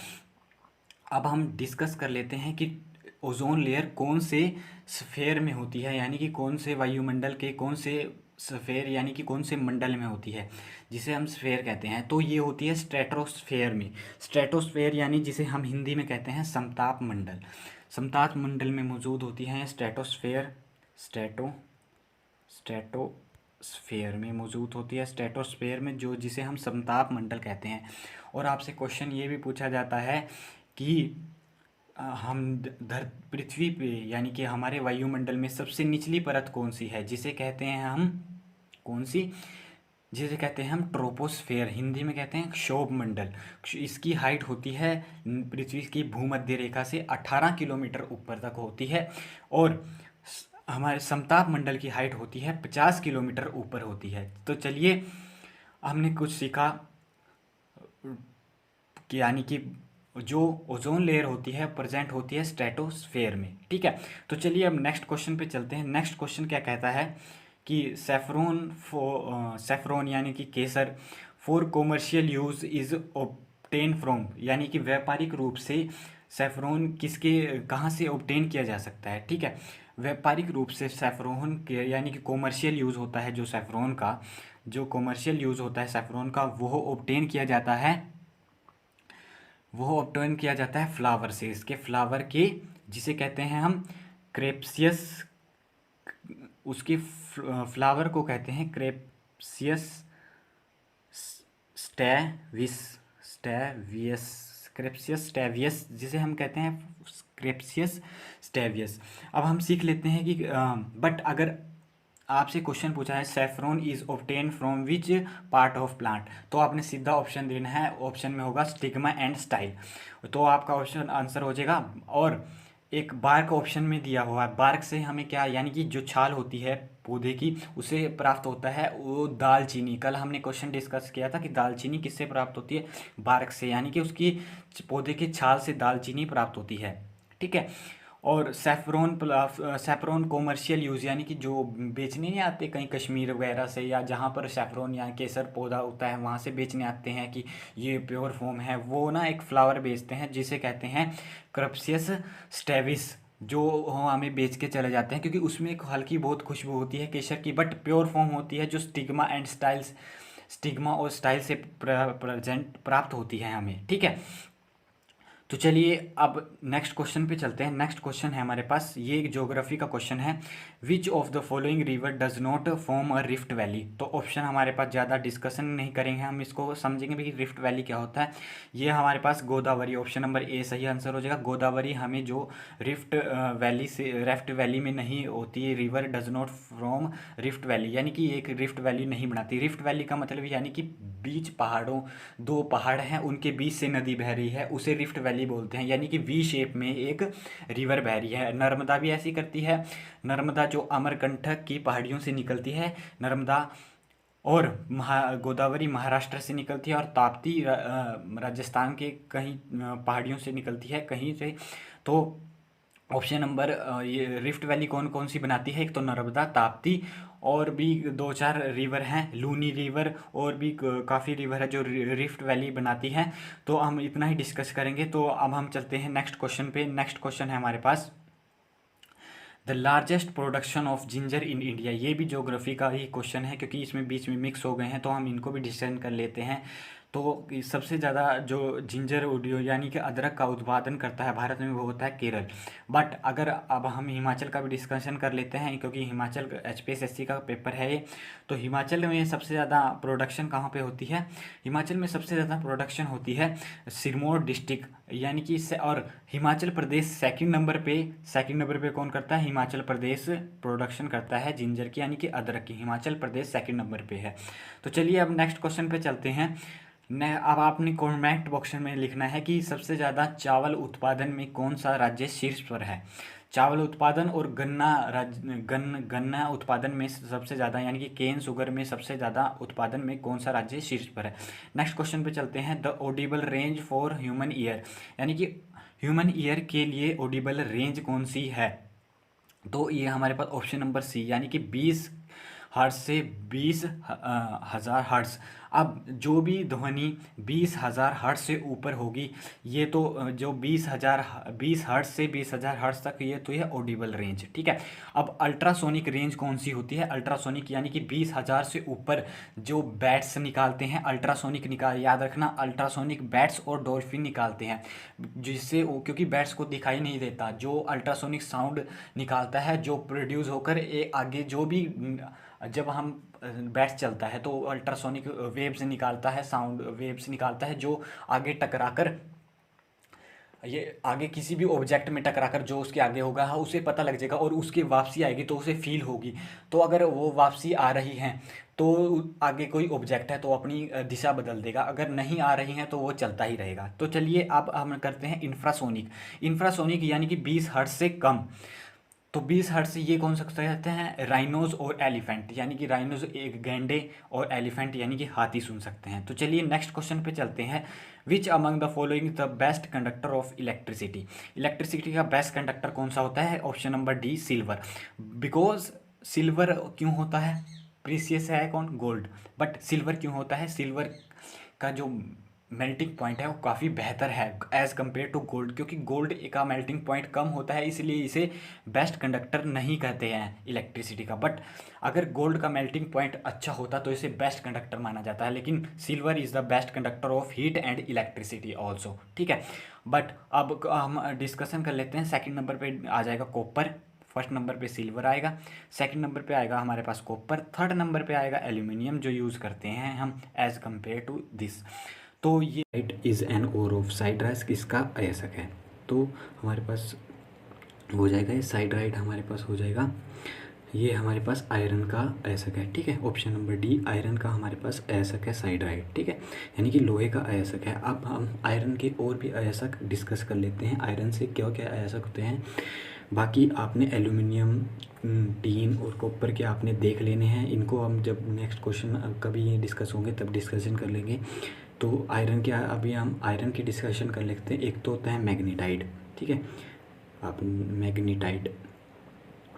अब हम डिस्कस कर लेते हैं कि ओजोन लेयर कौन से स्फेयर में होती है, यानी कि कौन से वायुमंडल के कौन से स्फेयर यानी कि कौन से मंडल में होती है, जिसे हम स्फेयर कहते हैं। तो ये होती है स्ट्रेटोस्फेयर में। स्ट्रेटोस्फेयर यानी जिसे हम हिंदी में कहते हैं समताप मंडल। समताप मंडल में मौजूद होती हैं स्ट्रेटोस्फेयर, स्ट्रेटोस्फेयर में मौजूद होती है। स्ट्रेटोस्फेयर में जो जिसे हम समताप मंडल कहते हैं। और आपसे क्वेश्चन ये भी पूछा जाता है कि हम पृथ्वी पे यानी कि हमारे वायुमंडल में सबसे निचली परत कौन सी है, जिसे कहते हैं हम कौन सी, जिसे कहते हैं हम ट्रोपोस्फेयर, हिंदी में कहते हैं क्षोभ मंडल। इसकी हाइट होती है पृथ्वी की भूमध्य रेखा से 18 किलोमीटर ऊपर तक होती है। और हमारे समताप मंडल की हाइट होती है 50 किलोमीटर ऊपर होती है। तो चलिए हमने कुछ सीखा कि यानी कि जो ओजोन लेयर होती है प्रेजेंट होती है स्ट्रेटोस्फेयर में। ठीक है, तो चलिए अब नेक्स्ट क्वेश्चन पे चलते हैं। नेक्स्ट क्वेश्चन क्या कहता है कि सेफ्रोन यानी कि केसर for commercial use is obtain from, यानी कि व्यापारिक रूप से सेफ्रोन कहाँ से ऑब्टेन किया जा सकता है। ठीक है, व्यापारिक रूप से सेफ्रोन के यानी कि कॉमर्शियल यूज़ होता है जो सेफ्रोन का, जो कॉमर्शियल यूज़ होता है सेफ्रोन का वो ऑब्टेन किया जाता है फ्लावर से, इसके फ्लावर के, जिसे कहते हैं हम क्रेप्सियस, उसके फ्लावर को कहते हैं क्रेप्सियस स्टैविस स्टैवियस क्रेप्सियस स्टैवियस, जिसे हम कहते हैं क्रेप्सियस स्टैवियस। अब हम सीख लेते हैं कि बट अगर आपसे क्वेश्चन पूछा है saffron is obtain from which part of plant, तो आपने सीधा ऑप्शन देना है। ऑप्शन में होगा स्टिग्मा एंड स्टाइल, तो आपका ऑप्शन आंसर हो जाएगा। और एक बार्क ऑप्शन में दिया हुआ है, बार्क से हमें क्या, यानी कि जो छाल होती है पौधे की उसे प्राप्त होता है वो दालचीनी। कल हमने क्वेश्चन डिस्कस किया था कि दालचीनी किससे प्राप्त होती है, बार्क से, यानी कि उसकी पौधे की छाल से दालचीनी प्राप्त होती है। ठीक है, और सेफ्रॉन कॉमर्शियल यूज़, यानी कि जो बेचने नहीं आते कहीं कश्मीर वगैरह से, या जहाँ पर सेफ्रॉन या केसर पौधा होता है वहाँ से बेचने आते हैं कि ये प्योर फॉर्म है, वो ना एक फ्लावर बेचते हैं जिसे कहते हैं क्रप्सियस स्टेविस, जो हमें बेच के चले जाते हैं क्योंकि उसमें एक हल्की बहुत खुशबू होती है केसर की, बट प्योर फॉर्म होती है जो स्टिग्मा और स्टाइल से प्राप्त होती है हमें। ठीक है, तो चलिए अब नेक्स्ट क्वेश्चन पे चलते हैं। नेक्स्ट क्वेश्चन है हमारे पास, ये एक ज्योग्राफी का क्वेश्चन है। Which of the following river does not form a rift valley. तो ऑप्शन हमारे पास ज़्यादा डिस्कशन नहीं करेंगे, हम इसको समझेंगे भी कि रिफ्ट वैली क्या होता है। ये हमारे पास गोदावरी, ऑप्शन नंबर ए सही आंसर हो जाएगा। गोदावरी हमें जो रिफ्ट वैली में नहीं होती है, river does not from rift valley, यानी कि एक रिफ्ट वैली नहीं बनाती। रिफ्ट वैली का मतलब यानी कि बीच पहाड़ों, दो पहाड़ हैं उनके बीच से नदी बह रही है, उसे रिफ्ट वैली बोलते हैं, यानी कि वी शेप में एक रिवर बह रही है। नर्मदा भी ऐसी करती है, नर्मदा जो अमरकंटक की पहाड़ियों से निकलती है नर्मदा, और गोदावरी महाराष्ट्र से निकलती है, और ताप्ती राजस्थान के कहीं पहाड़ियों से निकलती है कहीं से। तो ऑप्शन नंबर ये रिफ्ट वैली कौन कौन सी बनाती है, एक तो नर्मदा, ताप्ती, और भी दो चार रिवर हैं, लूनी रिवर, और भी काफ़ी रिवर है जो रिफ्ट वैली बनाती हैं। तो हम इतना ही डिस्कस करेंगे। तो अब हम चलते हैं नेक्स्ट क्वेश्चन पे। नेक्स्ट क्वेश्चन है हमारे पास, the largest production of ginger in India. ये भी ज्योग्राफी का ही क्वेश्चन है क्योंकि इसमें बीच में मिक्स हो गए हैं, तो हम इनको भी डिस्कशन कर लेते हैं। तो सबसे ज़्यादा जो जिंजर उद्योग यानी कि अदरक का उत्पादन करता है भारत में वो होता है केरल। बट अगर अब हम हिमाचल का भी डिस्कशन कर लेते हैं क्योंकि हिमाचल HPSSC का पेपर है ये। तो हिमाचल में सबसे ज़्यादा प्रोडक्शन कहाँ पे होती है, हिमाचल में सबसे ज़्यादा प्रोडक्शन होती है सिरमौर डिस्ट्रिक्ट, यानी कि और हिमाचल प्रदेश सेकंड नंबर पे कौन करता है, हिमाचल प्रदेश प्रोडक्शन करता है जिंजर की, यानी कि अदरक की। हिमाचल प्रदेश सेकंड नंबर पे है। तो चलिए अब नेक्स्ट क्वेश्चन पे चलते हैं। अब आपने कमेंट बॉक्स में लिखना है कि सबसे ज़्यादा चावल उत्पादन में कौन सा राज्य शीर्ष पर है। चावल उत्पादन और गन्ना उत्पादन में सबसे ज़्यादा, यानी कि केन शुगर में सबसे ज़्यादा उत्पादन में कौन सा राज्य शीर्ष पर है। नेक्स्ट क्वेश्चन पे चलते हैं। The Audible range for human ear, यानी कि ह्यूमन ईयर के लिए ऑडिबल रेंज कौन सी है। तो ये हमारे पास ऑप्शन नंबर सी, यानी कि 20 हर्ट्ज से 20,000 हर्ट्ज। अब जो भी ध्वनि 20,000 हर्ट्ज से ऊपर होगी, ये तो जो 20 हर्ट्ज से 20,000 हर्ट्ज तक, ये तो यह ऑडिबल रेंज, ठीक है। अब अल्ट्रासोनिक रेंज कौन सी होती है? अल्ट्रासोनिक यानी कि 20,000 से ऊपर जो बैट्स निकालते हैं, अल्ट्रासोनिक निकाल, याद रखना, अल्ट्रासोनिक बैट्स और डॉल्फिन निकालते हैं, जिससे क्योंकि बैट्स को दिखाई नहीं देता, जो अल्ट्रासोनिक साउंड निकालता है, जो प्रोड्यूस होकर आगे जो भी, जब हम बैट्स चलता है तो अल्ट्रासोनिक वेव्स निकालता है, साउंड वेव्स निकालता है, जो आगे टकराकर, ये आगे किसी भी ऑब्जेक्ट में टकराकर जो उसके आगे होगा, हाँ, उसे पता लग जाएगा और उसकी वापसी आएगी तो उसे फील होगी। तो अगर वो वापसी आ रही है तो आगे कोई ऑब्जेक्ट है तो अपनी दिशा बदल देगा, अगर नहीं आ रही है तो वो चलता ही रहेगा। तो चलिए अब हम करते हैं इंफ्रासोनिक। इंफ्रासोनिक यानी कि 20 हर्ट्ज से कम। तो 20 हर्ट्ज से ये कौन सा कहते हैं? राइनोज और एलिफेंट, यानी कि राइनोज एक गैंडे और एलिफेंट यानी कि हाथी सुन सकते हैं। तो चलिए नेक्स्ट क्वेश्चन पे चलते हैं। Which among the following the best conductor of electricity? Electricity का बेस्ट कंडक्टर कौन सा होता है? Option number D, silver. Because silver क्यों होता है? प्रीसियस है कौन? गोल्ड। बट सिल्वर क्यों होता है? सिल्वर का जो मेल्टिंग पॉइंट है वो काफ़ी बेहतर है एज़ कम्पेयर टू गोल्ड, क्योंकि गोल्ड का मेल्टिंग पॉइंट कम होता है, इसलिए इसे बेस्ट कंडक्टर नहीं कहते हैं इलेक्ट्रिसिटी का। बट अगर गोल्ड का मेल्टिंग पॉइंट अच्छा होता तो इसे बेस्ट कंडक्टर माना जाता है, लेकिन silver is the best conductor of heat and electricity also, ठीक है। बट अब हम डिस्कशन कर लेते हैं। सेकेंड नंबर पर आ जाएगा कॉपर, फर्स्ट नंबर पे सिल्वर आएगा, सेकंड नंबर पे आएगा हमारे पास कॉपर, थर्ड नंबर पे आएगा एल्यूमिनियम, जो यूज़ करते हैं हम एज़ कम्पेयर टू दिस। तो ये side is an ore of siderite किसका अयस्क है? तो हमारे पास हो जाएगा ये साइड राइट, हमारे पास हो जाएगा ये हमारे पास आयरन का अयस्क है, ठीक है। ऑप्शन नंबर डी, आयरन का हमारे पास अयस्क है साइड राइट, ठीक है, यानी कि लोहे का अयस्क है। अब हम आयरन के और भी अयस्क डिस्कस कर लेते हैं, आयरन से क्या क्या अयस्क होते हैं। बाकी आपने एल्यूमिनियम, टीन और कॉपर के आपने देख लेने हैं, इनको हम जब नेक्स्ट क्वेश्चन कभी ये डिस्कस होंगे तब डिस्कशन कर लेंगे। तो आयरन के अभी हम आयरन की डिस्कशन कर लेते हैं। एक तो होता है मैग्नीटाइड, ठीक है, आप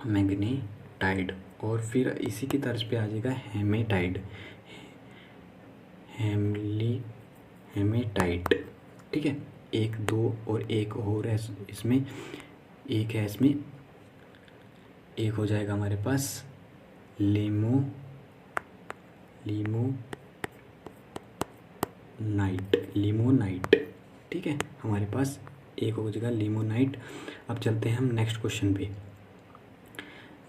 मैग्नीटाइड, और फिर इसी की तर्ज पे आ जाएगा हेमेटाइड, हेमेटाइट, ठीक है। एक, दो और एक और है इसमें, एक है इसमें, एक हो जाएगा हमारे पास लिमोनाइट, ठीक है, हमारे पास एक हो जाएगा लिमोनाइट। अब चलते हैं हम नेक्स्ट क्वेश्चन पे।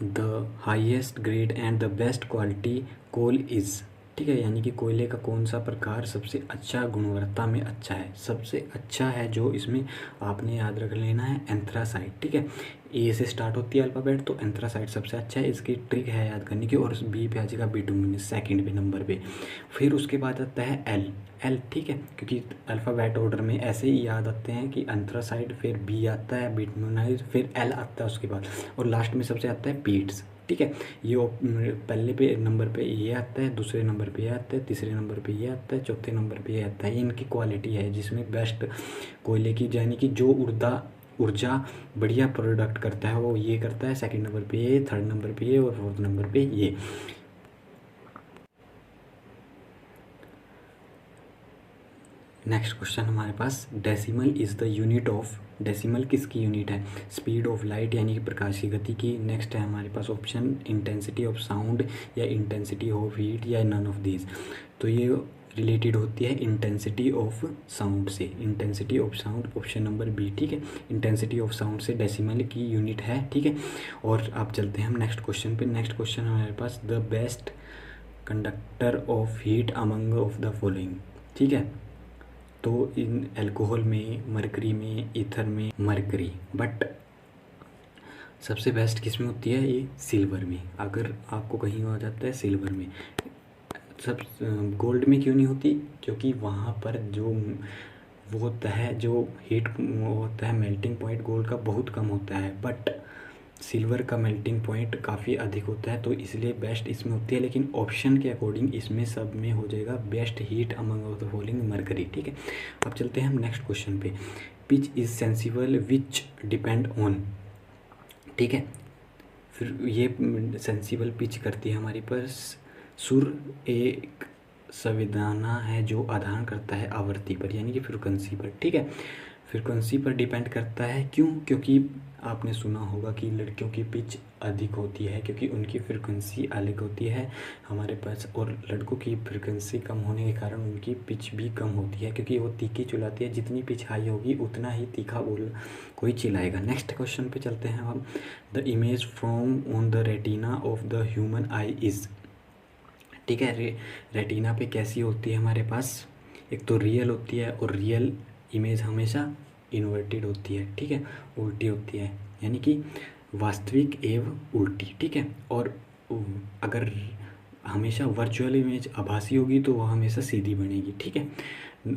The highest grade and the best quality coal is, ठीक है, यानी कि कोयले का कौन सा प्रकार सबसे अच्छा गुणवत्ता में अच्छा है? सबसे अच्छा है जो इसमें आपने याद रख लेना है एंथ्रासाइट, ठीक है। ए से स्टार्ट होती है अल्फ़ाबेट, तो एंथ्रासाइट सबसे अच्छा है, इसकी ट्रिक है याद करने की। और बी पे आ जाएगा बिटुमिनस सेकंड पे नंबर पे। फिर उसके बाद आता है एल, ठीक है, क्योंकि अल्फ़ाबेट ऑर्डर में ऐसे ही याद आते हैं कि एंथ्रासाइट, फिर बी आता है बिटुमिनस, फिर एल आता है उसके बाद, और लास्ट में सबसे आता है पीट्स, ठीक है। ये पहले पे नंबर पे ये आता है, दूसरे नंबर पे ये आता है, तीसरे नंबर पे ये आता है, चौथे नंबर पे ये आता है। इनकी क्वालिटी है जिसमें बेस्ट कोयले की, यानी कि जो ऊर्जा बढ़िया प्रोडक्ट करता है वो ये करता है। सेकंड नंबर पे ये, थर्ड नंबर पे ये और फोर्थ नंबर पे ये। नेक्स्ट क्वेश्चन हमारे पास, decimal is the unit of, decimal किसकी यूनिट है? स्पीड ऑफ लाइट, यानी कि प्रकाश की गति की। नेक्स्ट है हमारे पास ऑप्शन इंटेंसिटी ऑफ साउंड, या इंटेंसिटी ऑफ हीट, या नन ऑफ दीज। तो ये रिलेटेड होती है इंटेंसिटी ऑफ साउंड से, intensity of sound, option number B, ठीक है। इंटेंसिटी ऑफ साउंड से डेसिमल की यूनिट है, ठीक है। और आप चलते हैं हम नेक्स्ट क्वेश्चन पे। नेक्स्ट क्वेश्चन हमारे पास, the best conductor of heat among of the following, ठीक है। तो इन अल्कोहल में, मरकरी में, ईथर में मरकरी, बट सबसे बेस्ट किस में होती है? ये सिल्वर में। अगर आपको कहीं आ जाता है सिल्वर में, सब गोल्ड में क्यों नहीं होती? क्योंकि वहाँ पर जो वो होता है, जो हीट होता है, मेल्टिंग पॉइंट गोल्ड का बहुत कम होता है, बट सिल्वर का मेल्टिंग पॉइंट काफ़ी अधिक होता है, तो इसलिए बेस्ट इसमें होती है। लेकिन ऑप्शन के अकॉर्डिंग इसमें सब में हो जाएगा best heat among of the following mercury, ठीक है। अब चलते हैं हम नेक्स्ट क्वेश्चन पे। Pitch is sensible which depend on, ठीक है, फिर ये सेंसिबल पिच करती है हमारे पास सुर एक संवेदना है जो आधान करता है आवृत्ति पर यानी कि फ्रिक्वेंसी पर, ठीक है। फ्रिक्वेंसी पर डिपेंड करता है, क्यों? क्योंकि आपने सुना होगा कि लड़कियों की पिच अधिक होती है क्योंकि उनकी फ्रिक्वेंसी अलग होती है हमारे पास, और लड़कों की फ्रिक्वेंसी कम होने के कारण उनकी पिच भी कम होती है क्योंकि वो तीखी चिल्लाती है। जितनी पिच हाई होगी उतना ही तीखा बोल कोई चिल्लाएगा। नेक्स्ट क्वेश्चन पे चलते हैं हम। The image from on the retina of the human I is, ठीक है। रेटिना पे कैसी होती है हमारे पास? एक तो रियल होती है, और रियल इमेज हमेशा इन्वर्टेड होती है, ठीक है, उल्टी होती है, यानी कि वास्तविक एवं उल्टी, ठीक है। और अगर हमेशा वर्चुअल इमेज आभासी होगी तो वह हमेशा सीधी बनेगी, ठीक है।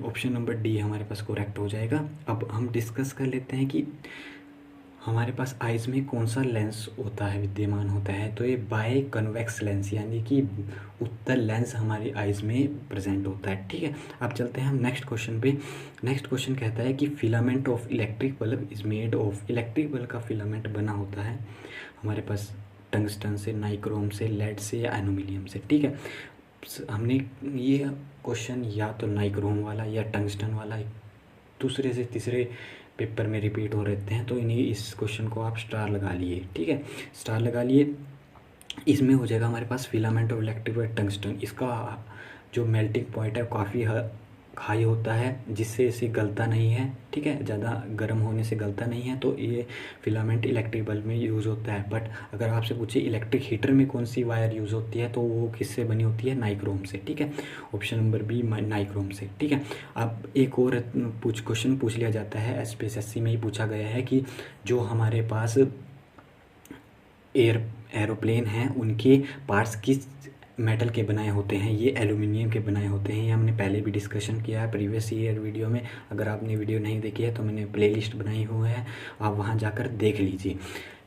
ऑप्शन नंबर डी हमारे पास करेक्ट हो जाएगा। अब हम डिस्कस कर लेते हैं कि हमारे पास आइज़ में कौन सा लेंस होता है, विद्यमान होता है। तो ये बाय कन्वेक्स लेंस यानी कि उत्तल लेंस हमारी आइज़ में प्रेजेंट होता है, ठीक है। अब चलते हैं हम नेक्स्ट क्वेश्चन पे। नेक्स्ट क्वेश्चन कहता है कि filament of electric bulb is made of, electric bulb का फिलामेंट बना होता है हमारे पास टंगस्टन से, नाइक्रोम से, लेड से या एल्यूमिनियम से, ठीक है। हमने ये क्वेश्चन या तो नाइक्रोम वाला या टंगस्टन वाला दूसरे से तीसरे पेपर में रिपीट हो रहते हैं, तो इन्हीं इस क्वेश्चन को आप स्टार लगा लिए, ठीक है, स्टार लगा लिए। इसमें हो जाएगा हमारे पास फिलामेंट ऑफ इलेक्ट्रिक टंगस्टन। इसका जो मेल्टिंग पॉइंट है काफ़ी हाई होता है जिससे इसे गलता नहीं है, ठीक है, ज़्यादा गर्म होने से गलता नहीं है, तो ये फिलामेंट इलेक्ट्रिक बल्ब में यूज़ होता है। बट अगर आपसे पूछे इलेक्ट्रिक हीटर में कौन सी वायर यूज़ होती है तो वो किससे बनी होती है? नाइक्रोम से, ठीक है। ऑप्शन नंबर बी नाइक्रोम से, ठीक है। अब एक और क्वेश्चन पूछ लिया जाता है, SPSS में ही पूछा गया है कि जो हमारे पास एरोप्लेन हैं उनके पार्ट्स किस मेटल के बनाए होते हैं? ये एल्यूमिनियम के बनाए होते हैं। ये हमने पहले भी डिस्कशन किया है प्रीवियस ईयर वीडियो में। अगर आपने वीडियो नहीं देखी है तो मैंने प्लेलिस्ट बनाई हुई है, आप वहाँ जाकर देख लीजिए।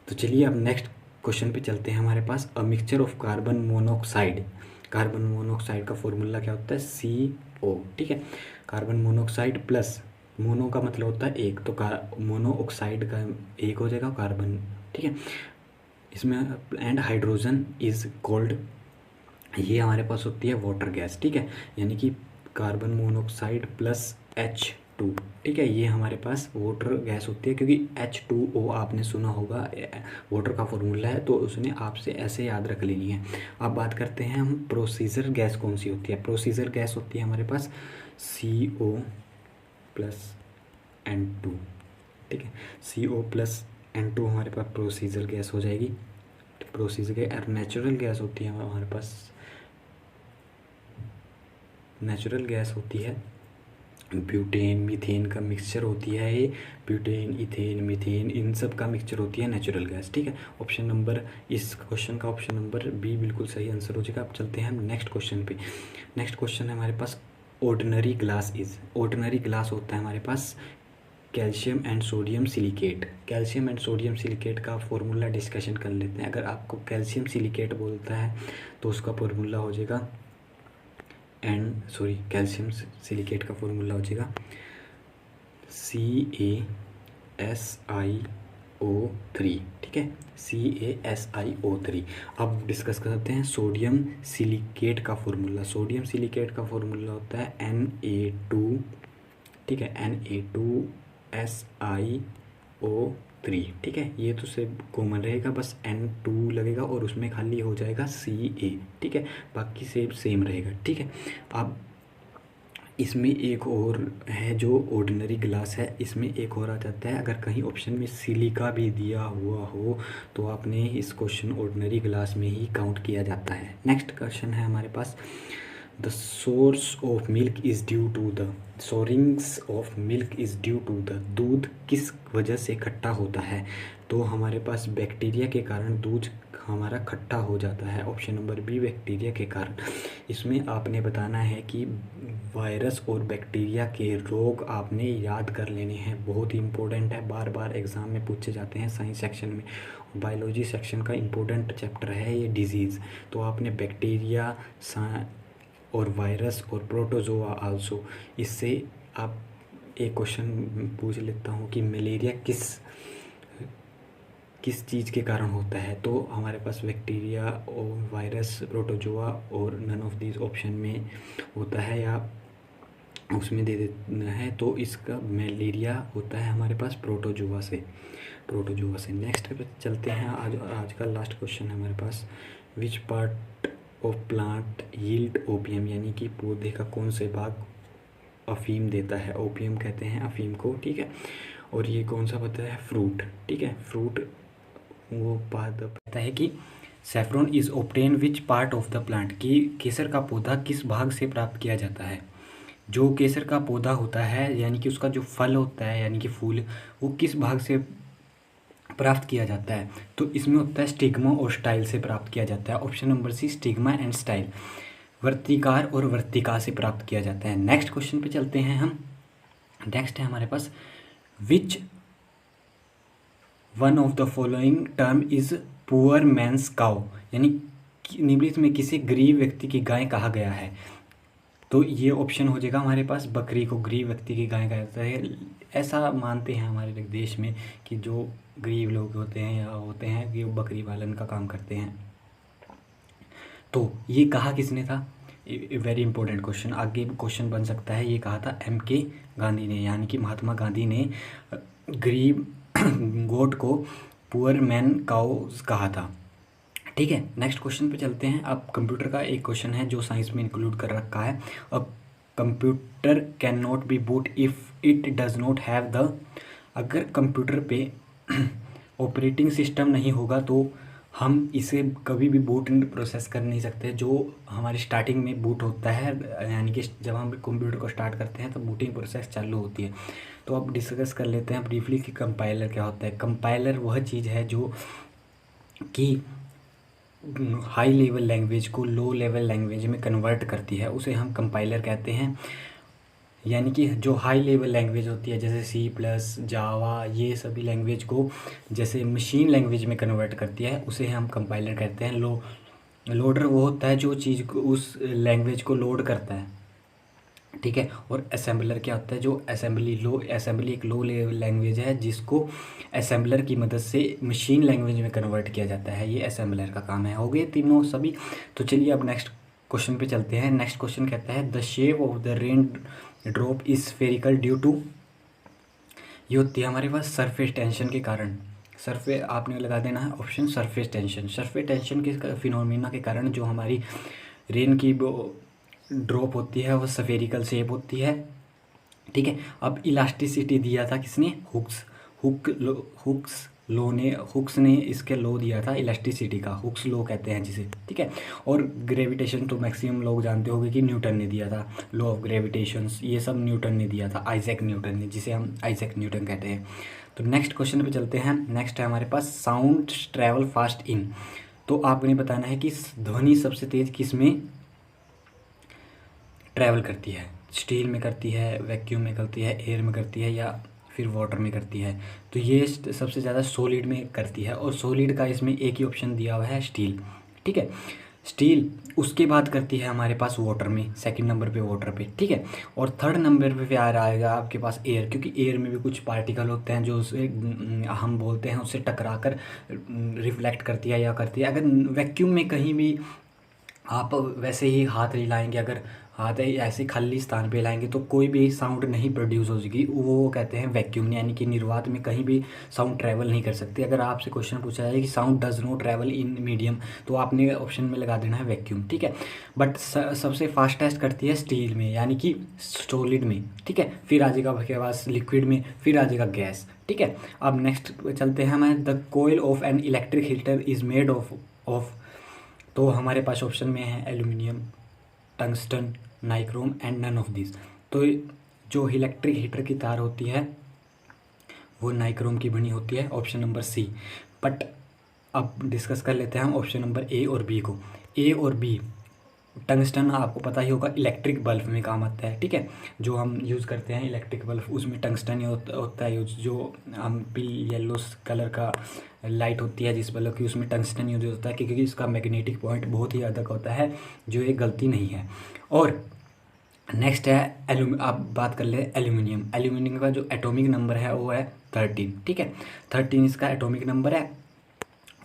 तो चलिए अब नेक्स्ट क्वेश्चन पे चलते हैं। हमारे पास a mixture of carbon monoxide, carbon monoxide का फॉर्मूला क्या होता है? CO, ठीक है। कार्बन मोनोऑक्साइड प्लस, मोनो का मतलब होता है एक, तो मोनोऑक्साइड का एक हो जाएगा कार्बन, ठीक है। इसमें एंड हाइड्रोजन इज कॉल्ड, ये हमारे पास होती है वाटर गैस, ठीक है, यानी कि कार्बन मोनोऑक्साइड प्लस H2, ठीक है, ये हमारे पास वाटर गैस होती है क्योंकि H2O आपने सुना होगा वाटर का फॉर्मूला है, तो उसने आपसे ऐसे याद रख लेनी है। अब बात करते हैं हम प्रोसीजर गैस कौन सी होती है। प्रोसीजर गैस होती है हमारे पास CO प्लस N2, ठीक है, CO प्लस N2 हमारे पास प्रोसीजर गैस हो जाएगी। प्रोसीजर गैस नेचुरल गैस होती है हमारे पास, नेचुरल गैस होती है ब्यूटेन मीथेन का मिक्सचर होती है ये, ब्यूटेन इथेन मीथेन इन सब का मिक्सचर होती है नेचुरल गैस, ठीक है। ऑप्शन नंबर, इस क्वेश्चन का ऑप्शन नंबर बी बिल्कुल सही आंसर हो जाएगा। अब चलते हैं हम नेक्स्ट क्वेश्चन पे। नेक्स्ट क्वेश्चन है हमारे पास ordinary glass is, ordinary glass होता है हमारे पास calcium and sodium silicate. Calcium and sodium silicate का फॉर्मूला डिस्कशन कर लेते हैं। अगर आपको कैल्शियम सिलिकेट बोलता है तो उसका फॉर्मूला हो जाएगा कैल्शियम सिलिकेट का फॉर्मूला हो जाएगा CaSiO3, ठीक है, CaSiO3। अब डिस्कस करते हैं सोडियम सिलिकेट का फॉर्मूला। सोडियम सिलिकेट का फॉर्मूला होता है Na2, ठीक है, Na2SiO3, ठीक है। ये तो सिर्फ कॉमन रहेगा, बस N2 लगेगा और उसमें खाली हो जाएगा Ca, ठीक है, बाकी सेम रहेगा, ठीक है। अब इसमें एक और है जो ऑर्डिनरी ग्लास है, इसमें एक और आ जाता है, अगर कहीं ऑप्शन में सिलिका भी दिया हुआ हो तो आपने इस क्वेश्चन ऑर्डिनरी ग्लास में ही काउंट किया जाता है। नेक्स्ट क्वेश्चन है हमारे पास the source of milk is due to the, souring of milk is due to the, दूध किस वजह से खट्टा होता है? तो हमारे पास बैक्टीरिया के कारण दूध हमारा खट्टा हो जाता है। ऑप्शन नंबर बी बैक्टीरिया के कारण। इसमें आपने बताना है कि वायरस और बैक्टीरिया के रोग आपने याद कर लेने हैं, बहुत ही इंपॉर्टेंट है, बार बार एग्ज़ाम में पूछे जाते हैं साइंस सेक्शन में। बायोलॉजी सेक्शन का इम्पोर्टेंट चैप्टर है ये डिजीज़, तो आपने बैक्टीरिया और वायरस और प्रोटोजोआ आल्सो, इससे आप एक क्वेश्चन पूछ लेता हूँ कि मलेरिया किस किस चीज़ के कारण होता है, तो हमारे पास बैक्टीरिया और वायरस, प्रोटोजोआ और नन ऑफ दिस ऑप्शन में होता है या उसमें दे देना है। तो इसका मलेरिया होता है हमारे पास प्रोटोजोआ से। नेक्स्ट पे चलते हैं। आज का लास्ट क्वेश्चन है हमारे पास, which part of plant yield opium, यानी कि पौधे का कौन से भाग अफीम देता है। ओपियम कहते हैं अफीम को, ठीक है। और ये कौन सा पता है, फ्रूट, ठीक है। फ्रूट वो बात पता है कि saffron is obtain which part of the plant, कि केसर का पौधा किस भाग से प्राप्त किया जाता है। जो केसर का पौधा होता है यानी कि उसका जो फल होता है यानी कि फूल, वो किस भाग से प्राप्त किया जाता है, तो इसमें होता है स्टिग्मा और स्टाइल से प्राप्त किया जाता है। Option number C, stigma and style, वर्तिकार और वर्तिका से प्राप्त किया जाता है। नेक्स्ट क्वेश्चन पे चलते हैं हम। नेक्स्ट है हमारे पास, which one of the following term is poor man's cow, यानी निम्नलिखित में किसी गरीब व्यक्ति की गाय कहा गया है। तो ये ऑप्शन हो जाएगा हमारे पास, बकरी को गरीब व्यक्ति की गाय कहा जाता है। ऐसा मानते हैं हमारे देश में कि जो गरीब लोग होते हैं या होते हैं कि वो बकरी पालन का काम करते हैं। तो ये कहा किसने था, वेरी इंपॉर्टेंट क्वेश्चन, आगे क्वेश्चन बन सकता है। ये कहा था MK गांधी ने, यानी कि महात्मा गांधी ने गरीब गोट को पुअर मैन काउस कहा था, ठीक है। नेक्स्ट क्वेश्चन पे चलते हैं। अब कंप्यूटर का एक क्वेश्चन है जो साइंस में इंक्लूड कर रखा है। अब computer can not B boot if it does not have the, अगर कंप्यूटर पे ऑपरेटिंग सिस्टम नहीं होगा तो हम इसे कभी भी बूट प्रोसेस कर नहीं सकते। जो हमारी स्टार्टिंग में बूट होता है, यानी कि जब हम कंप्यूटर को स्टार्ट करते हैं तो बूटिंग प्रोसेस चालू होती है। तो अब डिस्कस कर लेते हैं ब्रीफली कि कंपाइलर क्या होता है। कंपाइलर वह चीज़ है जो कि हाई लेवल लैंग्वेज को लो लेवल लैंग्वेज में कन्वर्ट करती है, उसे हम कंपाइलर कहते हैं। यानी कि जो हाई लेवल लैंग्वेज होती है जैसे C++, जावा, ये सभी लैंग्वेज को जैसे मशीन लैंग्वेज में कन्वर्ट करती है, उसे हम कंपाइलर कहते हैं। लोडर वो होता है जो चीज़ को, उस लैंग्वेज को लोड करता है, ठीक है। और असेंबलर क्या होता है, जो असेंबली एक लो लेवल लैंग्वेज है जिसको असेंबलर की मदद से मशीन लैंग्वेज में कन्वर्ट किया जाता है। ये असेंबलर का काम है। हो गए तीनों सभी। तो चलिए अब नेक्स्ट क्वेश्चन पे चलते हैं। नेक्स्ट क्वेश्चन कहता है, the shape of the rain drop is spherical due to, ये होती है हमारे पास सरफेस टेंशन के कारण। सरफेस आपने लगा देना है ऑप्शन, सरफेस टेंशन के फिनोमिना के कारण जो हमारी रेन की ड्रॉप होती है वो स्फेरिकल शेप होती है, ठीक है। अब इलास्टिसिटी दिया था किसने, हुक्स ने इसके लो दिया था इलास्टिसिटी का, हुक्स लो कहते हैं जिसे, ठीक है। और ग्रेविटेशन तो मैक्सिमम लोग जानते होंगे कि न्यूटन ने दिया था, लॉ ऑफ ग्रेविटेशन, ये सब न्यूटन ने दिया था, आइजैक न्यूटन ने, जिसे हम आइजैक न्यूटन कहते हैं। तो नेक्स्ट क्वेश्चन पे चलते हैं। नेक्स्ट है हमारे पास, साउंड ट्रैवल फास्ट इन, तो आपने बताना है कि ध्वनि सबसे तेज किस में ट्रैवल करती है, स्टील में करती है, वैक्यूम में करती है, एयर में करती है या फिर वाटर में करती है। तो ये सबसे ज़्यादा सॉलिड में करती है, और सॉलिड का इसमें एक ही ऑप्शन दिया हुआ है, स्टील, ठीक है। स्टील उसके बाद करती है हमारे पास वाटर में, सेकंड नंबर पे वाटर पे, ठीक है। और थर्ड नंबर पे प्यार आएगा आपके पास एयर, क्योंकि एयर में भी कुछ पार्टिकल होते हैं जो उसे हम बोलते हैं उससे टकरा कर रिफ्लेक्ट करती है या करती है। अगर वैक्यूम में कहीं भी आप वैसे ही हाथ हिलाएंगे, अगर हाथ ऐसे खाली स्थान पे हिलाएंगे तो कोई भी साउंड नहीं प्रोड्यूस होगी, वो कहते हैं वैक्यूम, यानी कि निर्वात में कहीं भी साउंड ट्रैवल नहीं कर सकती। अगर आपसे क्वेश्चन पूछा जाए कि sound does not travel in medium, तो आपने ऑप्शन में लगा देना है वैक्यूम, ठीक है। बट सबसे फास्टेस्ट करती है स्टील में, यानी कि सॉलिड में, ठीक है। फिर आ जाएगा आपके पास लिक्विड में, फिर आ जाएगा गैस, ठीक है। अब नेक्स्ट चलते हैं हमें, the coil of an electric heater is made of, तो हमारे पास ऑप्शन में है aluminium, tungsten, nichrome and none of this. तो जो इलेक्ट्रिक हीटर की तार होती है वो नाइक्रोम की बनी होती है, ऑप्शन नंबर सी। बट अब डिस्कस कर लेते हैं हम ऑप्शन नंबर ए और बी को। ए और बी, टंगस्टन आपको पता ही होगा इलेक्ट्रिक बल्ब में काम आता है, ठीक है। जो हम यूज़ करते हैं इलेक्ट्रिक बल्ब, उसमें टंगस्टन ही होता है यूज, जो हम येलो कलर का लाइट होती है जिस बल्ब की, उसमें टंगस्टन यूज होता है क्योंकि इसका मैग्नेटिक पॉइंट बहुत ही अधिक होता है, जो एक गलती नहीं है। और नेक्स्ट है आप बात कर ले एल्यूमिनियम का जो एटॉमिक नंबर है वो है 13, ठीक है। 13 इसका एटॉमिक नंबर है।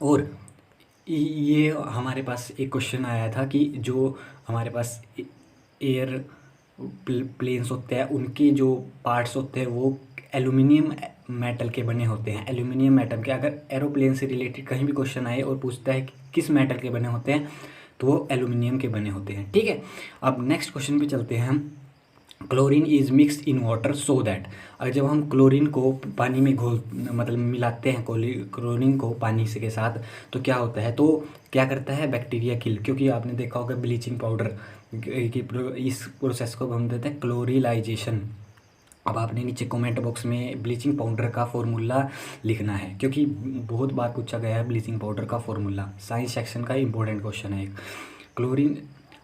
और ये हमारे पास एक क्वेश्चन आया था कि जो हमारे पास एयर प्लेन्स होते हैं उनके जो पार्ट्स होते हैं वो एल्यूमिनियम मेटल के बने होते हैं। एल्यूमिनियम मेटल के, अगर एरोप्लेन से रिलेटेड कहीं भी क्वेश्चन आए और पूछता है कि किस मेटल के बने होते हैं, तो वो एल्यूमिनियम के बने होते हैं। ठीक है, अब नेक्स्ट क्वेश्चन पे चलते हैं हम। Chlorine is mixed in water so that, अगर जब हम क्लोरीन को पानी में घोल मतलब मिलाते हैं क्लोरीन को पानी से के साथ, तो क्या होता है, तो क्या करता है, बैक्टीरिया किल। क्योंकि आपने देखा होगा ब्लीचिंग पाउडर की इस प्रोसेस को हम देते हैं क्लोरिलाइजेशन। अब आपने नीचे कमेंट बॉक्स में ब्लीचिंग पाउडर का फॉर्मूला लिखना है, क्योंकि बहुत बार पूछा गया है ब्लीचिंग पाउडर का फॉर्मूला, साइंस सेक्शन का इंपॉर्टेंट क्वेश्चन है एक। क्लोरीन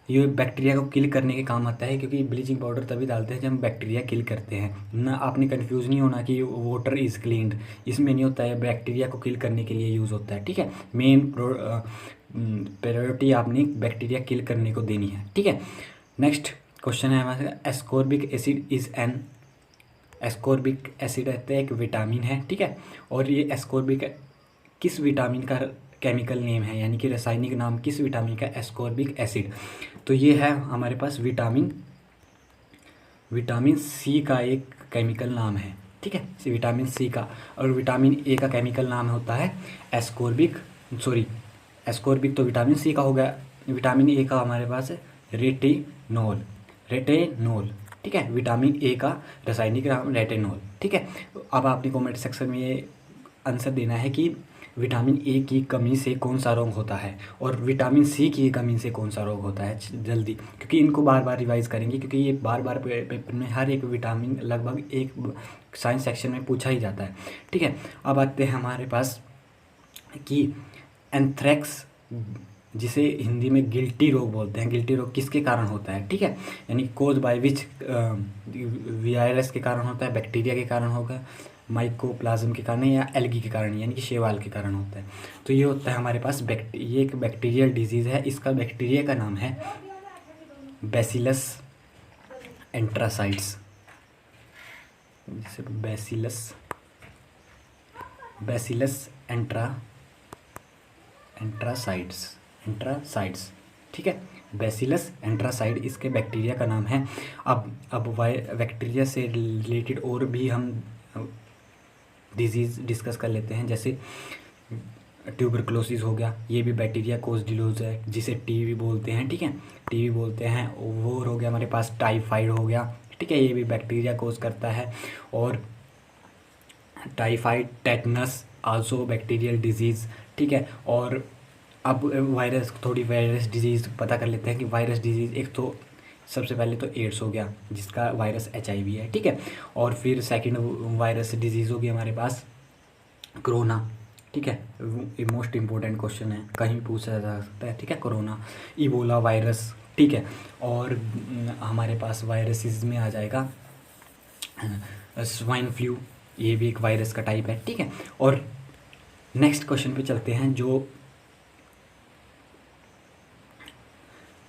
ये बैक्टीरिया को किल करने के काम आता है, क्योंकि ब्लीचिंग पाउडर तभी डालते हैं जब हम बैक्टीरिया किल करते हैं ना। आपने कंफ्यूज नहीं होना कि वाटर इज़ क्लीन्ड, इसमें नहीं होता है, बैक्टीरिया को किल करने के लिए यूज़ होता है। ठीक है, मेन प्रायोरिटी आपने बैक्टीरिया किल करने को देनी है। ठीक है, नेक्स्ट क्वेश्चन है हमारे, ascorbic acid is an, ascorbic acid रहता है एक विटामिन है। ठीक है, और ये एस्कॉर्बिक किस विटामिन का केमिकल नेम है, यानी कि रासायनिक नाम किस विटामिन का, एस्कॉर्बिक एसिड। तो ये है हमारे पास विटामिन सी का एक केमिकल नाम है। ठीक है, विटामिन सी का। और विटामिन ए का केमिकल नाम होता है एस्कॉर्बिक, एस्कॉर्बिक तो विटामिन सी का हो गया। विटामिन ए का हमारे पास है रेटिनोल, रेटिनोल। ठीक है, विटामिन ए का रासायनिक नाम रेटिनोल। ठीक है, अब आपने कमेंट सेक्शन में ये आंसर देना है कि विटामिन ए की कमी से कौन सा रोग होता है और विटामिन सी की कमी से कौन सा रोग होता है, जल्दी, क्योंकि इनको बार बार रिवाइज करेंगे, क्योंकि ये बार बार पेपर में हर एक विटामिन लगभग एक साइंस सेक्शन में पूछा ही जाता है। ठीक है, अब आते हैं हमारे पास कि एंथ्रेक्स, जिसे हिंदी में गिल्टी रोग बोलते हैं, गिल्टी रोग किसके कारण होता है। ठीक है, यानी कोज बाय विच, वायरस के कारण होता है, बैक्टीरिया के कारण होगा, माइकोप्लाज्म के कारण या एल्गी के कारण, यानी कि शैवाल के कारण होता है। तो ये होता है हमारे पास ये एक बैक्टीरियल डिजीज़ है। इसका बैक्टीरिया का नाम है बैसिलस एंट्रासाइड्स, जैसे बैसिलस एंट्रासाइड्स। ठीक है, बैसिलस एंट्रासाइड इसके बैक्टीरिया का नाम है। अब बैक्टीरिया से रिलेटेड और भी हम डिजीज़ डिस्कस कर लेते हैं, जैसे ट्यूबरक्लोसिस हो गया, ये भी बैक्टीरिया कोज डिजीज है, जिसे टीबी बोलते हैं। ठीक है, टीबी बोलते हैं। वो हो गया हमारे पास टाइफाइड हो गया। ठीक है, ये भी बैक्टीरिया कोज करता है। और typhoid, tetanus also bacterial disease. ठीक है, और अब वायरस डिजीज़ पता कर लेते हैं कि वायरस डिजीज़, एक तो सबसे पहले तो एड्स हो गया जिसका वायरस HIV है। ठीक है, और फिर सेकंड वायरस डिजीज़ होगी हमारे पास कोरोना। ठीक है, ये मोस्ट इम्पोर्टेंट क्वेश्चन है, कहीं पूछा जा सकता है। ठीक है, कोरोना, इबोला वायरस। ठीक है, और हमारे पास वायरसेस में आ जाएगा स्वाइन फ्लू, ये भी एक वायरस का टाइप है। ठीक है, और नेक्स्ट क्वेश्चन पे चलते हैं। जो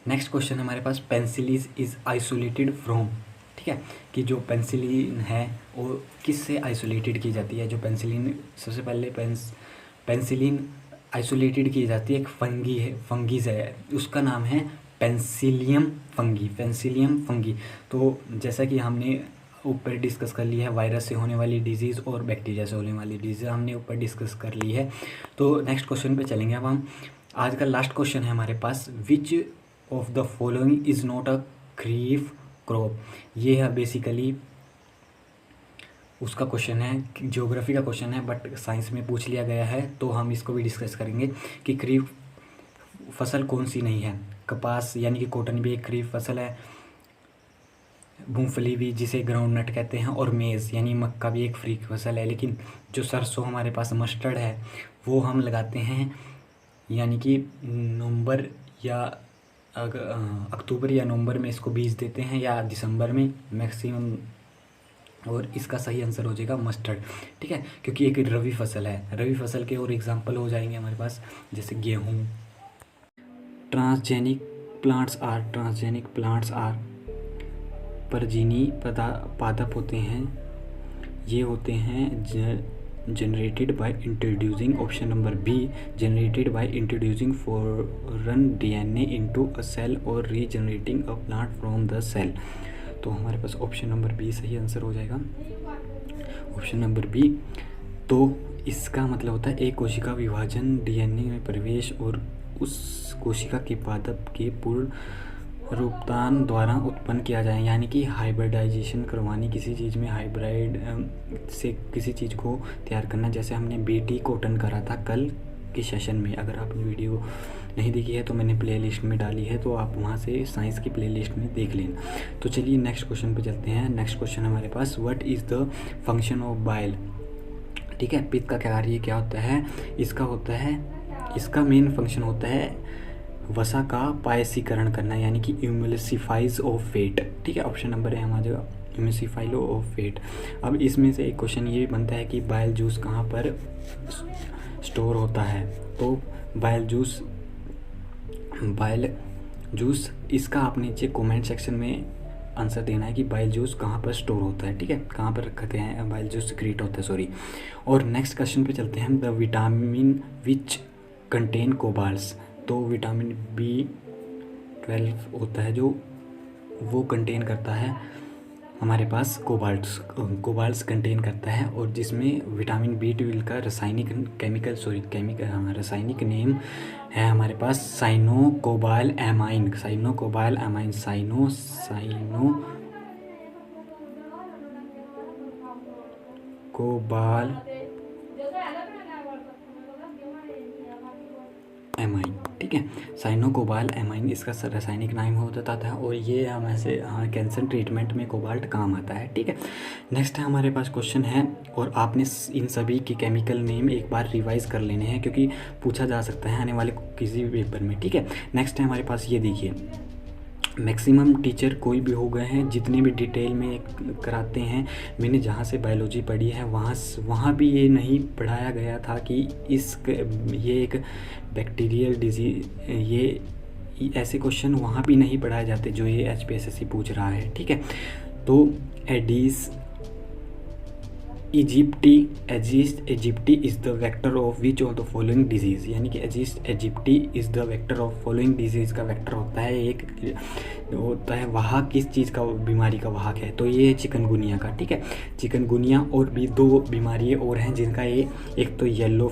नेक्स्ट क्वेश्चन हमारे पास, पेंसिलिन इज़ आइसोलेटेड फ्रॉम। ठीक है, कि जो पेंसिलिन है वो किससे आइसोलेटेड की जाती है। जो पेंसिलिन, सबसे पहले पेंसिलिन आइसोलेटेड की जाती है, एक फंगीज है, उसका नाम है पेंसिलियम फंगी। तो जैसा कि हमने ऊपर डिस्कस कर लिया है, वायरस से होने वाली डिजीज़ और बैक्टीरिया से होने वाली डिजीज़ हमने ऊपर डिस्कस कर ली है। तो नेक्स्ट क्वेश्चन पे चलेंगे अब हम। आज का लास्ट क्वेश्चन है हमारे पास, which of the following is not a kharif crop. ये है बेसिकली उसका क्वेश्चन है, ज्योग्राफी का क्वेश्चन है, बट साइंस में पूछ लिया गया है, तो हम इसको भी डिस्कस करेंगे कि खरीफ फसल कौन सी नहीं है। कपास यानी कि कॉटन भी एक खरीफ फसल है, मूंगफली भी जिसे ग्राउंड नट कहते हैं, और मेज़ यानी मक्का भी एक खरीफ फसल है। लेकिन जो सरसों हमारे पास मस्टर्ड है वो हम लगाते हैं यानी कि नवंबर या अक्टूबर या नवंबर में इसको बीज देते हैं, या दिसंबर में मैक्सिमम, और इसका सही आंसर हो जाएगा मस्टर्ड। ठीक है, क्योंकि एक रबी फसल है। रबी फसल के और एग्जांपल हो जाएंगे हमारे पास, जैसे गेहूँ। ट्रांसजेनिक प्लांट्स आर परजीवी पादप होते हैं। ये होते हैं generated by introducing option number B, generated by introducing foreign DNA into a cell or regenerating a plant from the cell। तो हमारे पास ऑप्शन नंबर बी सही आंसर हो जाएगा, ऑप्शन नंबर बी। तो इसका मतलब होता है एक कोशिका विभाजन, डीएनए में प्रवेश और उस कोशिका के पादप के पूर्ण रूपांतरण द्वारा उत्पन्न किया जाए, यानी कि हाइब्रिडाइजेशन करवानी, किसी चीज़ में हाइब्रिड से किसी चीज़ को तैयार करना। जैसे हमने बीटी कॉटन करा था कल के सेशन में, अगर आपने वीडियो नहीं देखी है तो मैंने प्लेलिस्ट में डाली है, तो आप वहाँ से साइंस की प्लेलिस्ट में देख लेना। तो चलिए नेक्स्ट क्वेश्चन पे चलते हैं। नेक्स्ट क्वेश्चन हमारे पास, what is the function of bile. ठीक है, पित्त का कार्य क्या होता है? इसका होता है, इसका मेन फंक्शन होता है वसा का पायसीकरण करना, यानी कि इमल्सिफाइज ऑफ फेट। ठीक है, ऑप्शन नंबर है हमारा इमल्सिफाइज ऑफ फेट। अब इसमें से एक क्वेश्चन ये भी बनता है कि बाइल जूस कहाँ पर स्टोर होता है। तो बाइल जूस इसका आप नीचे कमेंट सेक्शन में आंसर देना है कि बाइल जूस कहाँ पर स्टोर होता है। ठीक है, कहाँ पर रखते हैं बाइल जूस सिक्रीट होता है, सॉरी। और नेक्स्ट क्वेश्चन पे चलते हैं, द विटामिन विच कंटेन कोबाल्ट्स। तो विटामिन B12 होता है जो वो कंटेन करता है हमारे पास कोबाल्ट्स कंटेन करता है, और जिसमें विटामिन B12 का रासायनिक नेम है हमारे पास साइनोकोबालएमाइन। ठीक है, साइनोकोबालएमाइन इसका रासायनिक नाम हो जाता है, और ये हम ऐसे कैंसर ट्रीटमेंट में कोबाल्ट काम आता है। ठीक है, नेक्स्ट है हमारे पास क्वेश्चन है, और आपने इन सभी के केमिकल नेम एक बार रिवाइज कर लेने हैं, क्योंकि पूछा जा सकता है आने वाले किसी भी पेपर में। ठीक है, नेक्स्ट है हमारे पास, ये देखिए, मैक्सिमम टीचर कोई भी हो गए हैं जितने भी डिटेल में कराते हैं, मैंने जहाँ से बायोलॉजी पढ़ी है वहाँ भी ये नहीं पढ़ाया गया था कि ये एक बैक्टीरियल डिजीज, ये ऐसे क्वेश्चन वहाँ भी नहीं पढ़ाए जाते जो ये HPSSC पूछ रहा है। ठीक है, तो Aedes aegypti is the vector of which of the following disease, यानी कि aegypti is the vector of following disease का वेक्टर होता है, एक होता है वाहक, किस चीज़ का बीमारी का वाहक है, तो ये चिकनगुनिया का। ठीक है, चिकनगुनिया, और भी 2 बीमारी और हैं जिनका ये, एक तो येलो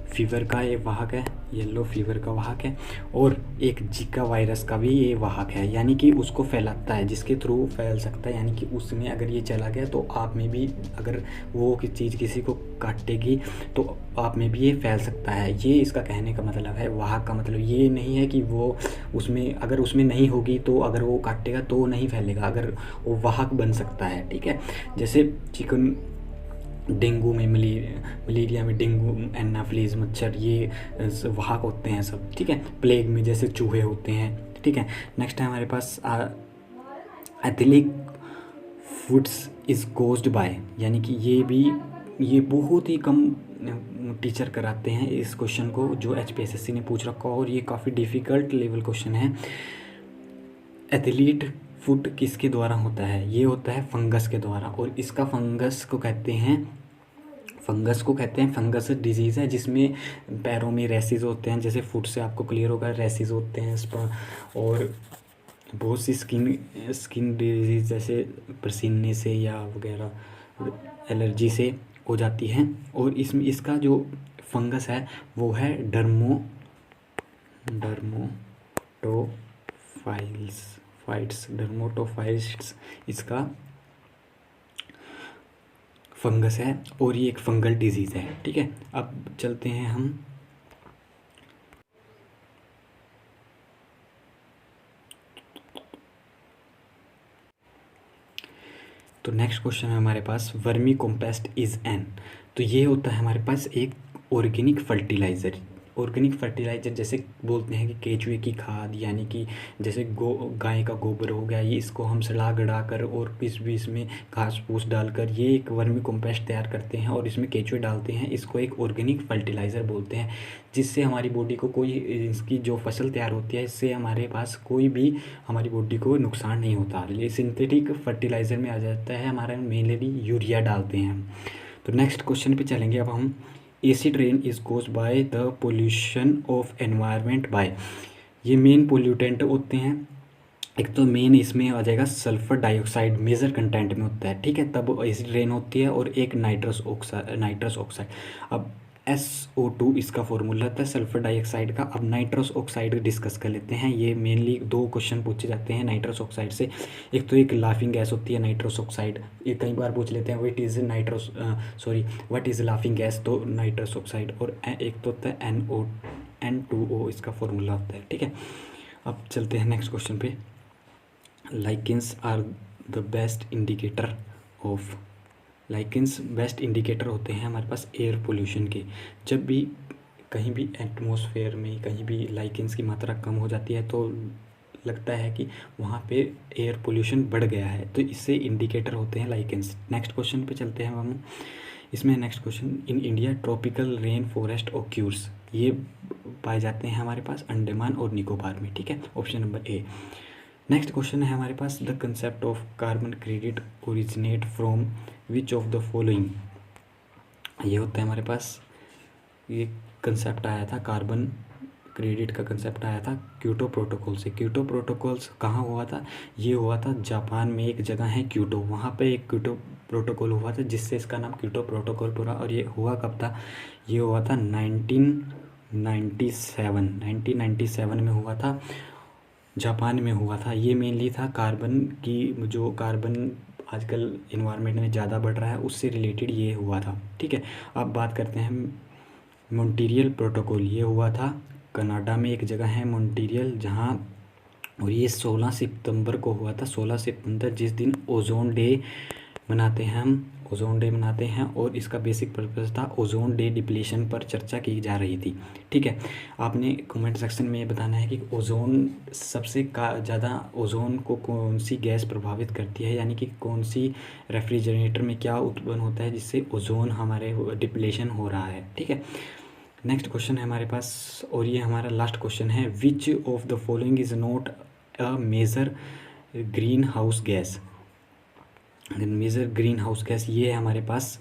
फीवर का ये वाहक है, येलो फीवर का वाहक है, और एक जीका वायरस का भी ये वाहक है, यानी कि उसको फैलाता है, जिसके थ्रू फैल सकता है, यानी कि उसमें अगर ये चला गया तो आप में भी, अगर वो चीज़ किसी को काटेगी तो आप में भी ये फैल सकता है। ये इसका कहने का मतलब है। वाहक का मतलब ये नहीं है कि वो उसमें, अगर उसमें नहीं होगी तो अगर वो काटेगा तो नहीं फैलेगा, अगर वो वाहक बन सकता है। ठीक है, जैसे डेंगू में, मलेरिया में डेंगू, एनाफिलीज मच्छर, ये वाहक होते हैं सब। ठीक है, प्लेग में जैसे चूहे होते हैं। ठीक है, नेक्स्ट है हमारे पास, एथिलिक फूड्स इज कोज्ड बाय, यानी कि ये बहुत ही कम टीचर कराते हैं इस क्वेश्चन को, जो HPSSC ने पूछ रखा, और ये काफ़ी डिफ़िकल्ट लेवल क्वेश्चन है। एथिलीट फूड किसके द्वारा होता है? ये होता है फंगस के द्वारा, और इसका फंगस को कहते हैं फंगस डिजीज़ है, जिसमें पैरों में रैसेस होते हैं, जैसे फुट से आपको क्लियर होगा, रैसेस होते हैं इस पर, और बहुत सी स्किन डिजीज़ जैसे पसीने से या वगैरह एलर्जी से हो जाती हैं। और इसमें इसका जो फंगस है वो है डर्मेटोफाइट्स इसका फंगस है, और ये एक फंगल डिजीज़ है। ठीक है, अब चलते हैं हम तो नेक्स्ट क्वेश्चन है हमारे पास, वर्मी कॉम्पोस्ट इज़ एन। तो ये होता है हमारे पास एक ऑर्गेनिक फर्टिलाइज़र, ऑर्गेनिक फर्टिलाइज़र जैसे बोलते हैं कि केचुए की खाद, यानी कि जैसे गाय का गोबर हो गया, ये इसको हम सड़ा गड़ा कर और इस बीच में घास फूस डालकर ये एक वर्मी कंपोस्ट तैयार करते हैं और इसमें केचुए डालते हैं। इसको एक ऑर्गेनिक फर्टिलाइज़र बोलते हैं, जिससे हमारी बॉडी को कोई, इसकी जो फसल तैयार होती है इससे हमारे पास कोई भी हमारी बॉडी को नुकसान नहीं होता। ये सिंथेटिक फर्टिलाइज़र में आ जाता है हमारा, मेनली यूरिया डालते हैं हम। तो नेक्स्ट क्वेश्चन पे चलेंगे अब हम। Acid rain is caused by the pollution of environment by. ये मेन पोल्यूटेंट होते हैं। एक तो मेन इसमें आ जाएगा सल्फर डाइऑक्साइड, मेजर कंटेंट में होता है, ठीक है, तब एसिड रेन होती है। और एक नाइट्रस ऑक्साइड। अब SO2 इसका फॉर्मूला था सल्फर डाइऑक्साइड का। अब नाइट्रस ऑक्साइड डिस्कस कर लेते हैं। ये मेनली 2 क्वेश्चन पूछे जाते हैं नाइट्रस ऑक्साइड से। एक तो एक लाफिंग गैस होती है नाइट्रस ऑक्साइड, ये कई बार पूछ लेते हैं व्हाट इज़ लाफिंग गैस, तो नाइट्रस ऑक्साइड। और एक तो होता है N2O इसका फॉर्मूला होता है, ठीक है। अब चलते हैं नेक्स्ट क्वेश्चन पे। Lichens are the best indicator of. Lichens best indicator होते हैं हमारे पास एयर पोल्यूशन के। जब भी कहीं भी एटमॉस्फेयर में कहीं भी लाइकेंस की मात्रा कम हो जाती है तो लगता है कि वहाँ पे एयर पोल्यूशन बढ़ गया है, तो इससे इंडिकेटर होते हैं लाइकेंस। नेक्स्ट क्वेश्चन पे चलते हैं हम। इसमें next question, in India tropical rain forest occurs. ये पाए जाते हैं हमारे पास अंडमान और निकोबार में, ठीक है, option number A. Next question है हमारे पास, the concept of carbon credit originate from which of the following. ये होता है हमारे पास, ये कंसेप्ट आया था कार्बन क्रेडिट का कंसेप्ट आया था क्योटो प्रोटोकॉल से। क्योटो प्रोटोकॉल्स कहाँ हुआ था? ये हुआ था जापान में, एक जगह है क्योटो, वहाँ पे एक क्योटो प्रोटोकॉल हुआ था जिससे इसका नाम क्योटो प्रोटोकॉल पड़ा। और ये हुआ कब था? ये हुआ था 1997 में हुआ था, जापान में हुआ था। ये मेनली था कार्बन की, जो कार्बन आजकल इन्वायरमेंट में ज़्यादा बढ़ रहा है उससे रिलेटेड ये हुआ था, ठीक है। अब बात करते हैं मॉन्ट्रियल प्रोटोकॉल। ये हुआ था कनाडा में, एक जगह है मॉन्ट्रियल जहाँ, और ये 16 सितंबर को हुआ था। 16 सितंबर जिस दिन ओजोन डे मनाते हैं हम, ओजोन डे मनाते हैं। और इसका बेसिक पर्पस था ओजोन डे डिप्लीशन पर चर्चा की जा रही थी, ठीक है। आपने कमेंट सेक्शन में ये बताना है कि ओजोन सबसे ज़्यादा ओजोन को कौन सी गैस प्रभावित करती है, यानी कि कौन सी रेफ्रिजरेटर में क्या उत्पन्न होता है जिससे ओजोन हमारे डिप्लीशन हो रहा है, ठीक है। नेक्स्ट क्वेश्चन है हमारे पास, और ये हमारा लास्ट क्वेश्चन है, which of the following is not a major green house gas. Major green house gas ये है हमारे पास,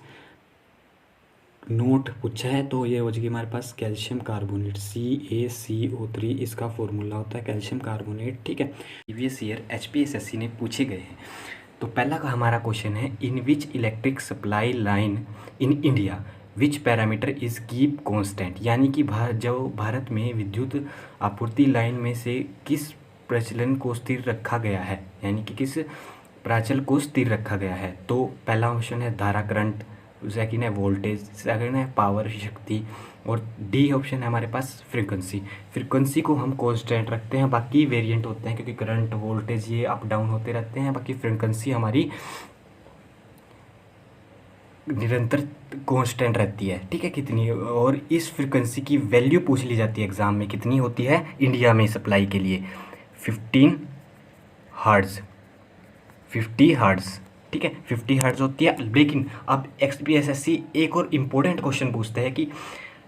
नोट पूछा है तो ये हो जाएगी हमारे पास कैल्शियम कार्बोनेट, CaCO3 इसका फॉर्मूला होता है कैल्शियम कार्बोनेट, ठीक है। प्रीवियस ईयर HPSSC ने पूछे गए हैं। तो पहला का हमारा क्वेश्चन है, in which electric supply line in India which parameter is keep constant. यानी कि भारत में विद्युत आपूर्ति लाइन में से किस प्रचलन को स्थिर रखा गया है, यानी कि किस प्राचल को स्थिर रखा गया है। तो पहला ऑप्शन है धारा करंट, सेकंड है वोल्टेज, सेकंड है पावर शक्ति, और डी ऑप्शन है हमारे पास फ्रीक्वेंसी। फ्रीक्वेंसी को हम कांस्टेंट रखते हैं, बाकी वेरिएंट होते हैं क्योंकि करंट वोल्टेज ये अप डाउन होते रहते हैं। बाकी फ्रीक्वेंसी हमारी निरंतर कांस्टेंट रहती है, ठीक है, कितनी। और इस फ्रीक्वेंसी की वैल्यू पूछ ली जाती है एग्जाम में, कितनी होती है इंडिया में सप्लाई के लिए, 15 हर्ट्ज, 50 हर्ट्ज, ठीक है, 50 हर्ट्ज होती है। लेकिन अब HPSSC एक और इम्पोर्टेंट क्वेश्चन पूछता है कि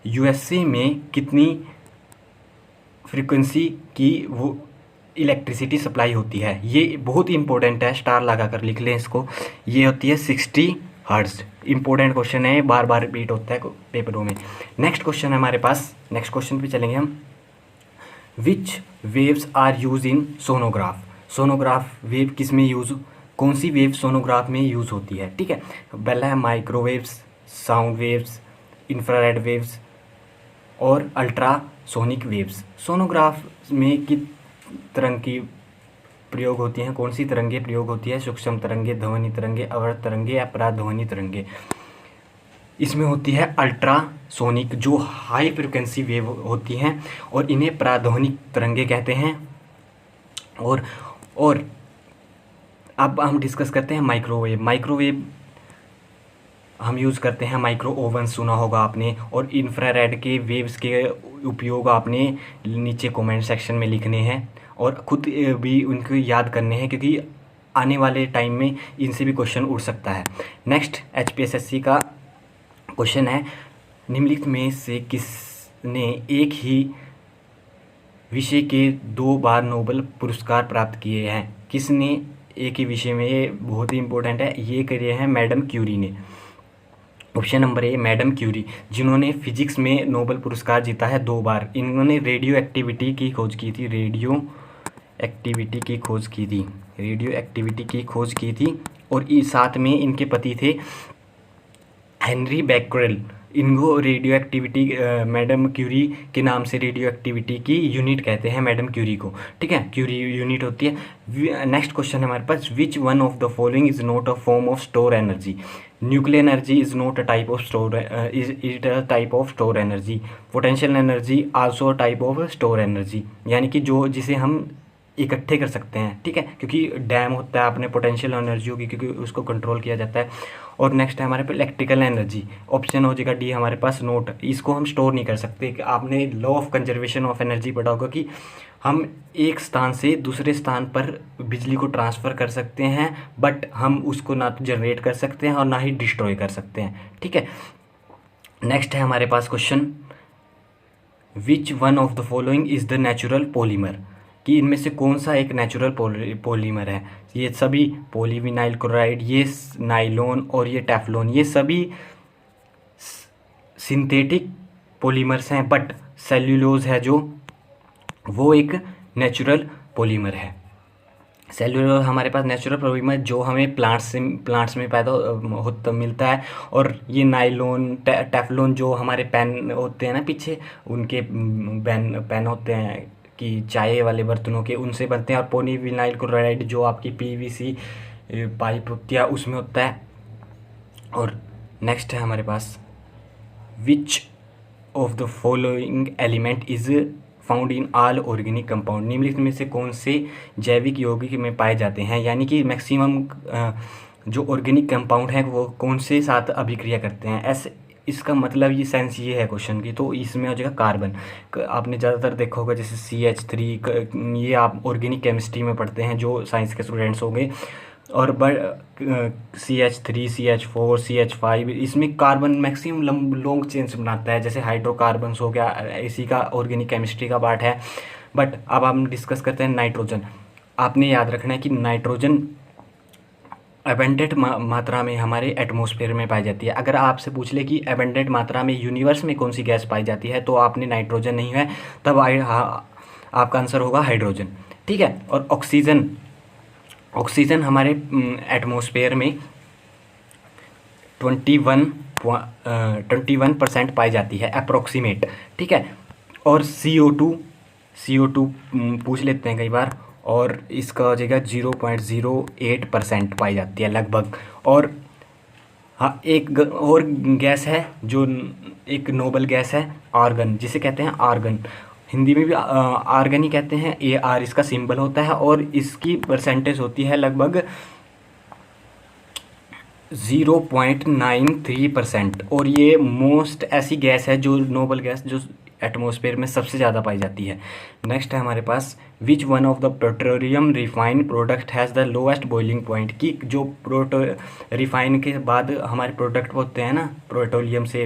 USA में कितनी फ्रीक्वेंसी की वो इलेक्ट्रिसिटी सप्लाई होती है। ये बहुत ही इंपॉर्टेंट है, स्टार लगा कर लिख लें इसको। ये होती है 60 हर्ट्ज। इंपॉर्टेंट क्वेश्चन है, बार बार रिपीट होता है पेपरों में। नेक्स्ट क्वेश्चन है हमारे पास, नेक्स्ट क्वेश्चन पे चलेंगे हम। Which waves are use in sonograph. Sonograph wave किस में यूज़, कौन सी वेव सोनोग्राफ में यूज़ होती है, ठीक है। पहला है microwaves, sound waves, infrared waves और अल्ट्रासोनिक वेव्स। सोनोग्राफ में किस तरंग की प्रयोग होती हैं, कौन सी तरंगे प्रयोग होती है, सूक्ष्म तरंगे, ध्वनि तरंगे, अवरत तरंगे या पराध्वनि तरंगे। इसमें होती है अल्ट्रासोनिक, जो हाई फ्रिक्वेंसी वेव होती हैं और इन्हें पराध्वनिक तरंगे कहते हैं। और अब हम डिस्कस करते हैं माइक्रोवेव। माइक्रोवेव हम यूज़ करते हैं, माइक्रो ओवन सुना होगा आपने, और इंफ्रारेड के वेव्स के उपयोग आपने नीचे कमेंट सेक्शन में लिखने हैं और खुद भी उनको याद करने हैं, क्योंकि आने वाले टाइम में इनसे भी क्वेश्चन उठ सकता है। नेक्स्ट HPSSC का क्वेश्चन है, निम्नलिखित में से किसने एक ही विषय के 2 बार नोबेल पुरस्कार प्राप्त किए हैं? किसने एक ही विषय में, ये बहुत ही इंपॉर्टेंट है, ये करे हैं मैडम क्यूरी ने। Option number A madam Curie, जिन्होंने फिजिक्स में नोबेल पुरस्कार जीता है 2 बार। इन्होंने रेडियो एक्टिविटी की खोज की थी, रेडियो एक्टिविटी की खोज की थी, रेडियो एक्टिविटी की खोज की थी। और साथ में इनके पति थे हेनरी बैकरेल। इनको रेडियो एक्टिविटी मैडम क्यूरी के नाम से रेडियो एक्टिविटी की यूनिट कहते हैं मैडम क्यूरी को, ठीक है, क्यूरी यूनिट होती है। नेक्स्ट क्वेश्चन है हमारे पास, which one of the following is not a form of store energy? Nuclear energy is not a type of store, is a type of store energy. Potential energy also a type of store energy, यानी कि जो जिसे हम इकट्ठे कर सकते हैं, ठीक है, क्योंकि डैम होता है अपने पोटेंशियल एनर्जी होगी क्योंकि उसको कंट्रोल किया जाता है। और नेक्स्ट है हमारे पास इलेक्ट्रिकल एनर्जी, ऑप्शन हो जाएगा डी हमारे पास नोट, इसको हम स्टोर नहीं कर सकते। आपने law of conservation of energy पढ़ा होगा कि हम एक स्थान से दूसरे स्थान पर बिजली को ट्रांसफ़र कर सकते हैं, बट हम उसको ना तो जनरेट कर सकते हैं और ना ही डिस्ट्रॉय कर सकते हैं, ठीक है। नेक्स्ट है हमारे पास question, which one of the following is the natural polymer? कि इनमें से कौन सा एक नेचुरल पॉलीमर है? ये सभी पॉलीविनाइल क्लोराइड, ये नाइलॉन और ये टेफ्लॉन, ये सभी सिंथेटिक पॉलीमर्स हैं, बट सेल्यूलोज है जो वो एक नेचुरल पॉलीमर है। सेल्यूलोज हमारे पास नेचुरल पॉलीमर जो हमें प्लांट्स में पैदा होता मिलता है। और ये नाइलॉन टेफ्लॉन जो हमारे पेन होते हैं ना पीछे, उनके पेन होते हैं कि चाय वाले बर्तनों के, उनसे बनते हैं। और पॉलीविनाइल क्लोराइड जो आपकी PVC पाइप होती है उसमें होता है। और नेक्स्ट है हमारे पास, which of the following element is found in all organic compound? निम्नलिखित में से कौन से जैविक यौगिक में पाए जाते हैं? यानी कि मैक्सिमम जो ऑर्गेनिक कंपाउंड हैं वो कौन से साथ अभिक्रिया करते हैं? ऐसे इसका मतलब ये सेंस ये है क्वेश्चन की, तो इसमें हो जाएगा कार्बन। आपने ज़्यादातर देखा होगा जैसे CH3, ये आप ऑर्गेनिक केमिस्ट्री में पढ़ते हैं जो साइंस के स्टूडेंट्स होंगे। और CH3, CH4, CH5, इसमें कार्बन मैक्सिमम लॉन्ग चेन्स बनाता है, जैसे हाइड्रोकार्बन्स हो गया, इसी का ऑर्गेनिक केमिस्ट्री का पार्ट है। बट अब हम डिस्कस करते हैं नाइट्रोजन। आपने याद रखना है कि नाइट्रोजन एबंडेंट मात्रा में हमारे एटमॉस्फेयर में पाई जाती है। अगर आपसे पूछ ले कि एबंडेंट मात्रा में यूनिवर्स में कौन सी गैस पाई जाती है, तो आपने नाइट्रोजन नहीं है, तब आपका आंसर होगा हाइड्रोजन, ठीक है। और ऑक्सीजन हमारे एटमॉस्फेयर में 21% पाई जाती है अप्रोक्सीमेट, ठीक है। और CO2 पूछ लेते हैं कई बार, और इसका हो जाएगा 0.08% पाई जाती है लगभग। और हाँ, एक और गैस है जो एक नोबल गैस है, आर्गन, जिसे कहते हैं आर्गन, हिंदी में भी आर्गन ही कहते हैं, AR इसका सिंबल होता है। और इसकी परसेंटेज होती है लगभग 0.93%। और ये मोस्ट ऐसी गैस है जो नोबल गैस जो एटमॉस्फेयर में सबसे ज़्यादा पाई जाती है। नेक्स्ट है हमारे पास, which one of the petroleum refined product has the lowest boiling point? की जो रिफाइन के बाद हमारे प्रोडक्ट होते हैं ना पेट्रोलियम से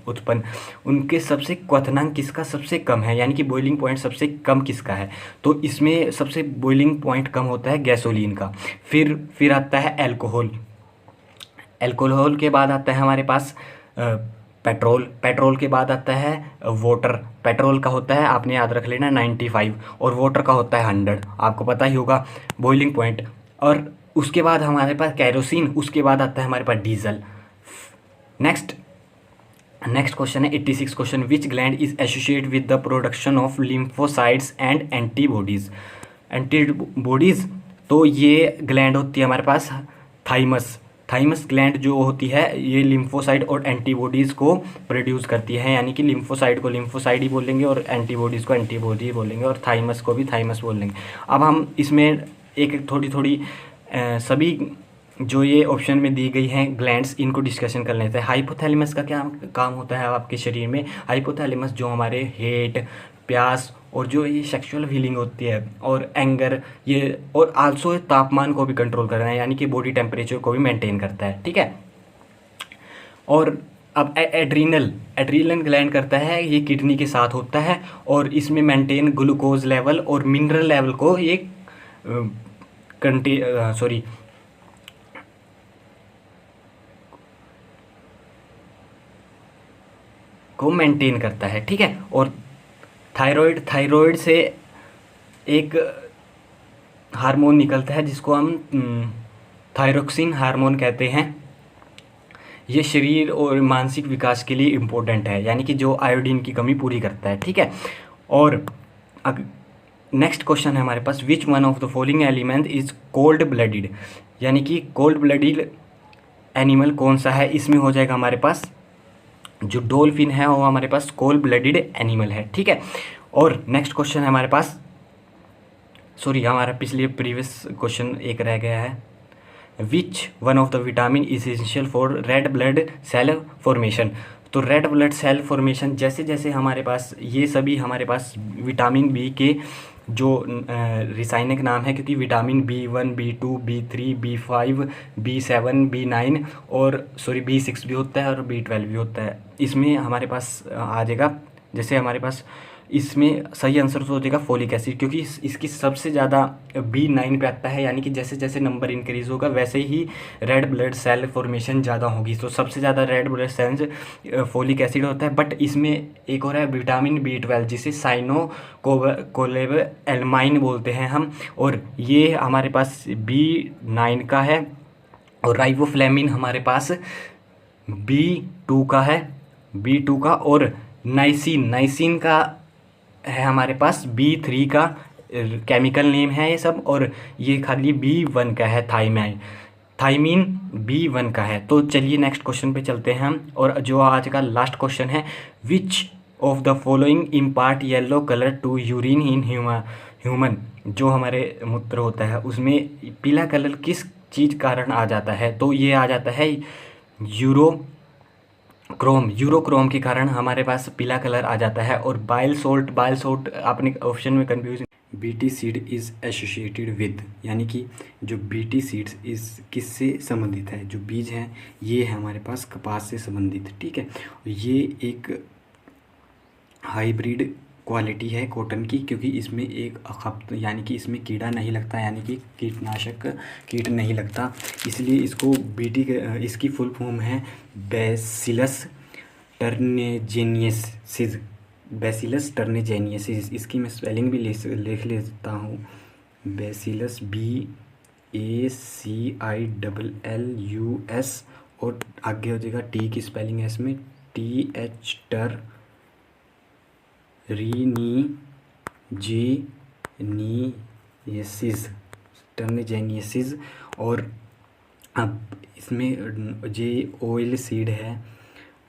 उत्पन्न, उनके सबसे क्वथनांक किसका सबसे कम है, यानी कि बॉइलिंग पॉइंट सबसे कम किसका है? तो इसमें सबसे बॉइलिंग पॉइंट कम होता है गैसोलीन का। फिर आता है एल्कोहल के बाद आता है हमारे पास पेट्रोल के बाद आता है वाटर। पेट्रोल का होता है, आपने याद रख लेना, 95, और वाटर का होता है 100, आपको पता ही होगा बॉइलिंग पॉइंट। और उसके बाद हमारे पास कैरोसिन, उसके बाद आता है हमारे पास डीजल। नेक्स्ट क्वेश्चन है 86 question, which gland is associated with the production of lymphocytes and antibodies? तो ये ग्लैंड होती है हमारे पास थाइमस ग्लैंड जो होती है, ये लिम्फोसाइट और एंटीबॉडीज़ को प्रोड्यूस करती है, यानी कि लिम्फोसाइट को लिम्फोसाइट ही बोलेंगे और एंटीबॉडीज़ को एंटीबॉडी बोलेंगे और थाइमस को भी थाइमस बोलेंगे। अब हम इसमें एक थोड़ी सभी जो ये ऑप्शन में दी गई हैं ग्लैंड्स, इनको डिस्कशन कर लेते हैं। हाइपोथैलेमस का क्या काम होता है आपके शरीर में? हाइपोथैलेमस जो हमारे हेट, प्यास और जो ये सेक्सुअल फीलिंग होती है और एंगर, ये और आल्सो तापमान को भी कंट्रोल करना है, यानी कि बॉडी टेम्परेचर को भी मेंटेन करता है, ठीक है। और अब एड्रीनल, एड्रीनल ग्लैंड करता है, ये किडनी के साथ होता है और इसमें मेंटेन ग्लूकोज लेवल और मिनरल लेवल को ये सॉरी को मेंटेन करता है, ठीक है। और थायराइड, थायराइड से एक हार्मोन निकलता है जिसको हम थायरोक्सिन हार्मोन कहते हैं। ये शरीर और मानसिक विकास के लिए इम्पोर्टेंट है, यानी कि जो आयोडीन की कमी पूरी करता है, ठीक है। और नेक्स्ट क्वेश्चन है हमारे पास, which one of the following element is cold blooded, यानी कि कोल्ड ब्लडेड एनिमल कौन सा है? इसमें हो जाएगा हमारे पास जो डॉल्फिन है वो हमारे पास कोल्ड ब्लडेड एनिमल है, ठीक है। और नेक्स्ट क्वेश्चन है हमारे पास, सॉरी हमारा पिछले प्रीवियस क्वेश्चन एक रह गया है, which one of the vitamin is essential for red blood cell formation. तो रेड ब्लड सेल फॉर्मेशन जैसे जैसे हमारे पास ये सभी हमारे पास विटामिन बी के जो रासायनिक नाम है, क्योंकि vitamin B1, B2, B3, B5, B7, B9 और सॉरी B6 भी होता है और B12 भी होता है। इसमें हमारे पास आ जाएगा, जैसे हमारे पास इसमें सही आंसर तो हो जाएगा फोलिक एसिड, क्योंकि इसकी सबसे ज़्यादा B9 पे आता है, यानी कि जैसे जैसे नंबर इंक्रीज होगा वैसे ही रेड ब्लड सेल फॉर्मेशन ज़्यादा होगी। तो सबसे ज़्यादा red blood cells folic acid होता है। बट इसमें एक और है विटामिन B12 जिसे साइनो कोलेब एलमाइन बोलते हैं हम, और ये हमारे पास B9 का है। और राइबोफ्लेविन हमारे पास B2 का है, B2 का। और नाइसिन, नाइसिन का है हमारे पास B3 का केमिकल नेम है ये सब, और ये खाली B1 का है, थाइमाइन, थाइमीन B1 का है। तो चलिए नेक्स्ट क्वेश्चन पे चलते हैं हम, और जो आज का लास्ट क्वेश्चन है, which of the following impart yellow colour to urine in human, जो हमारे मूत्र होता है उसमें पीला कलर किस चीज़ कारण आ जाता है? तो ये आ जाता है यूरोक्रोम, यूरोक्रोम के कारण हमारे पास पीला कलर आ जाता है। और बाइल सोल्ट, बाइल सोल्ट आपने ऑप्शन में confusion, BT seed is associated with, यानी कि जो बीटी सीड्स इस किससे संबंधित है? जो बीज हैं ये है हमारे पास कपास से संबंधित, ठीक है। ये एक हाइब्रिड क्वालिटी है कॉटन की, क्योंकि इसमें एक यानी कि इसमें कीड़ा नहीं लगता, यानी कि कीटनाशक कीट नहीं लगता, इसलिए इसको बीटी, इसकी फुल फॉर्म है बैसिलस टर्नेजेनियसिस, बैसिलस टर्नेजेनियसिस। इसकी मैं स्पेलिंग भी लिख लेता हूँ, बैसिलस BACILLUS, और आगे हो जाएगा टी की स्पेलिंग है इसमें TH टर्नेजेनियसिस। और अब इसमें जे ऑयल सीड है,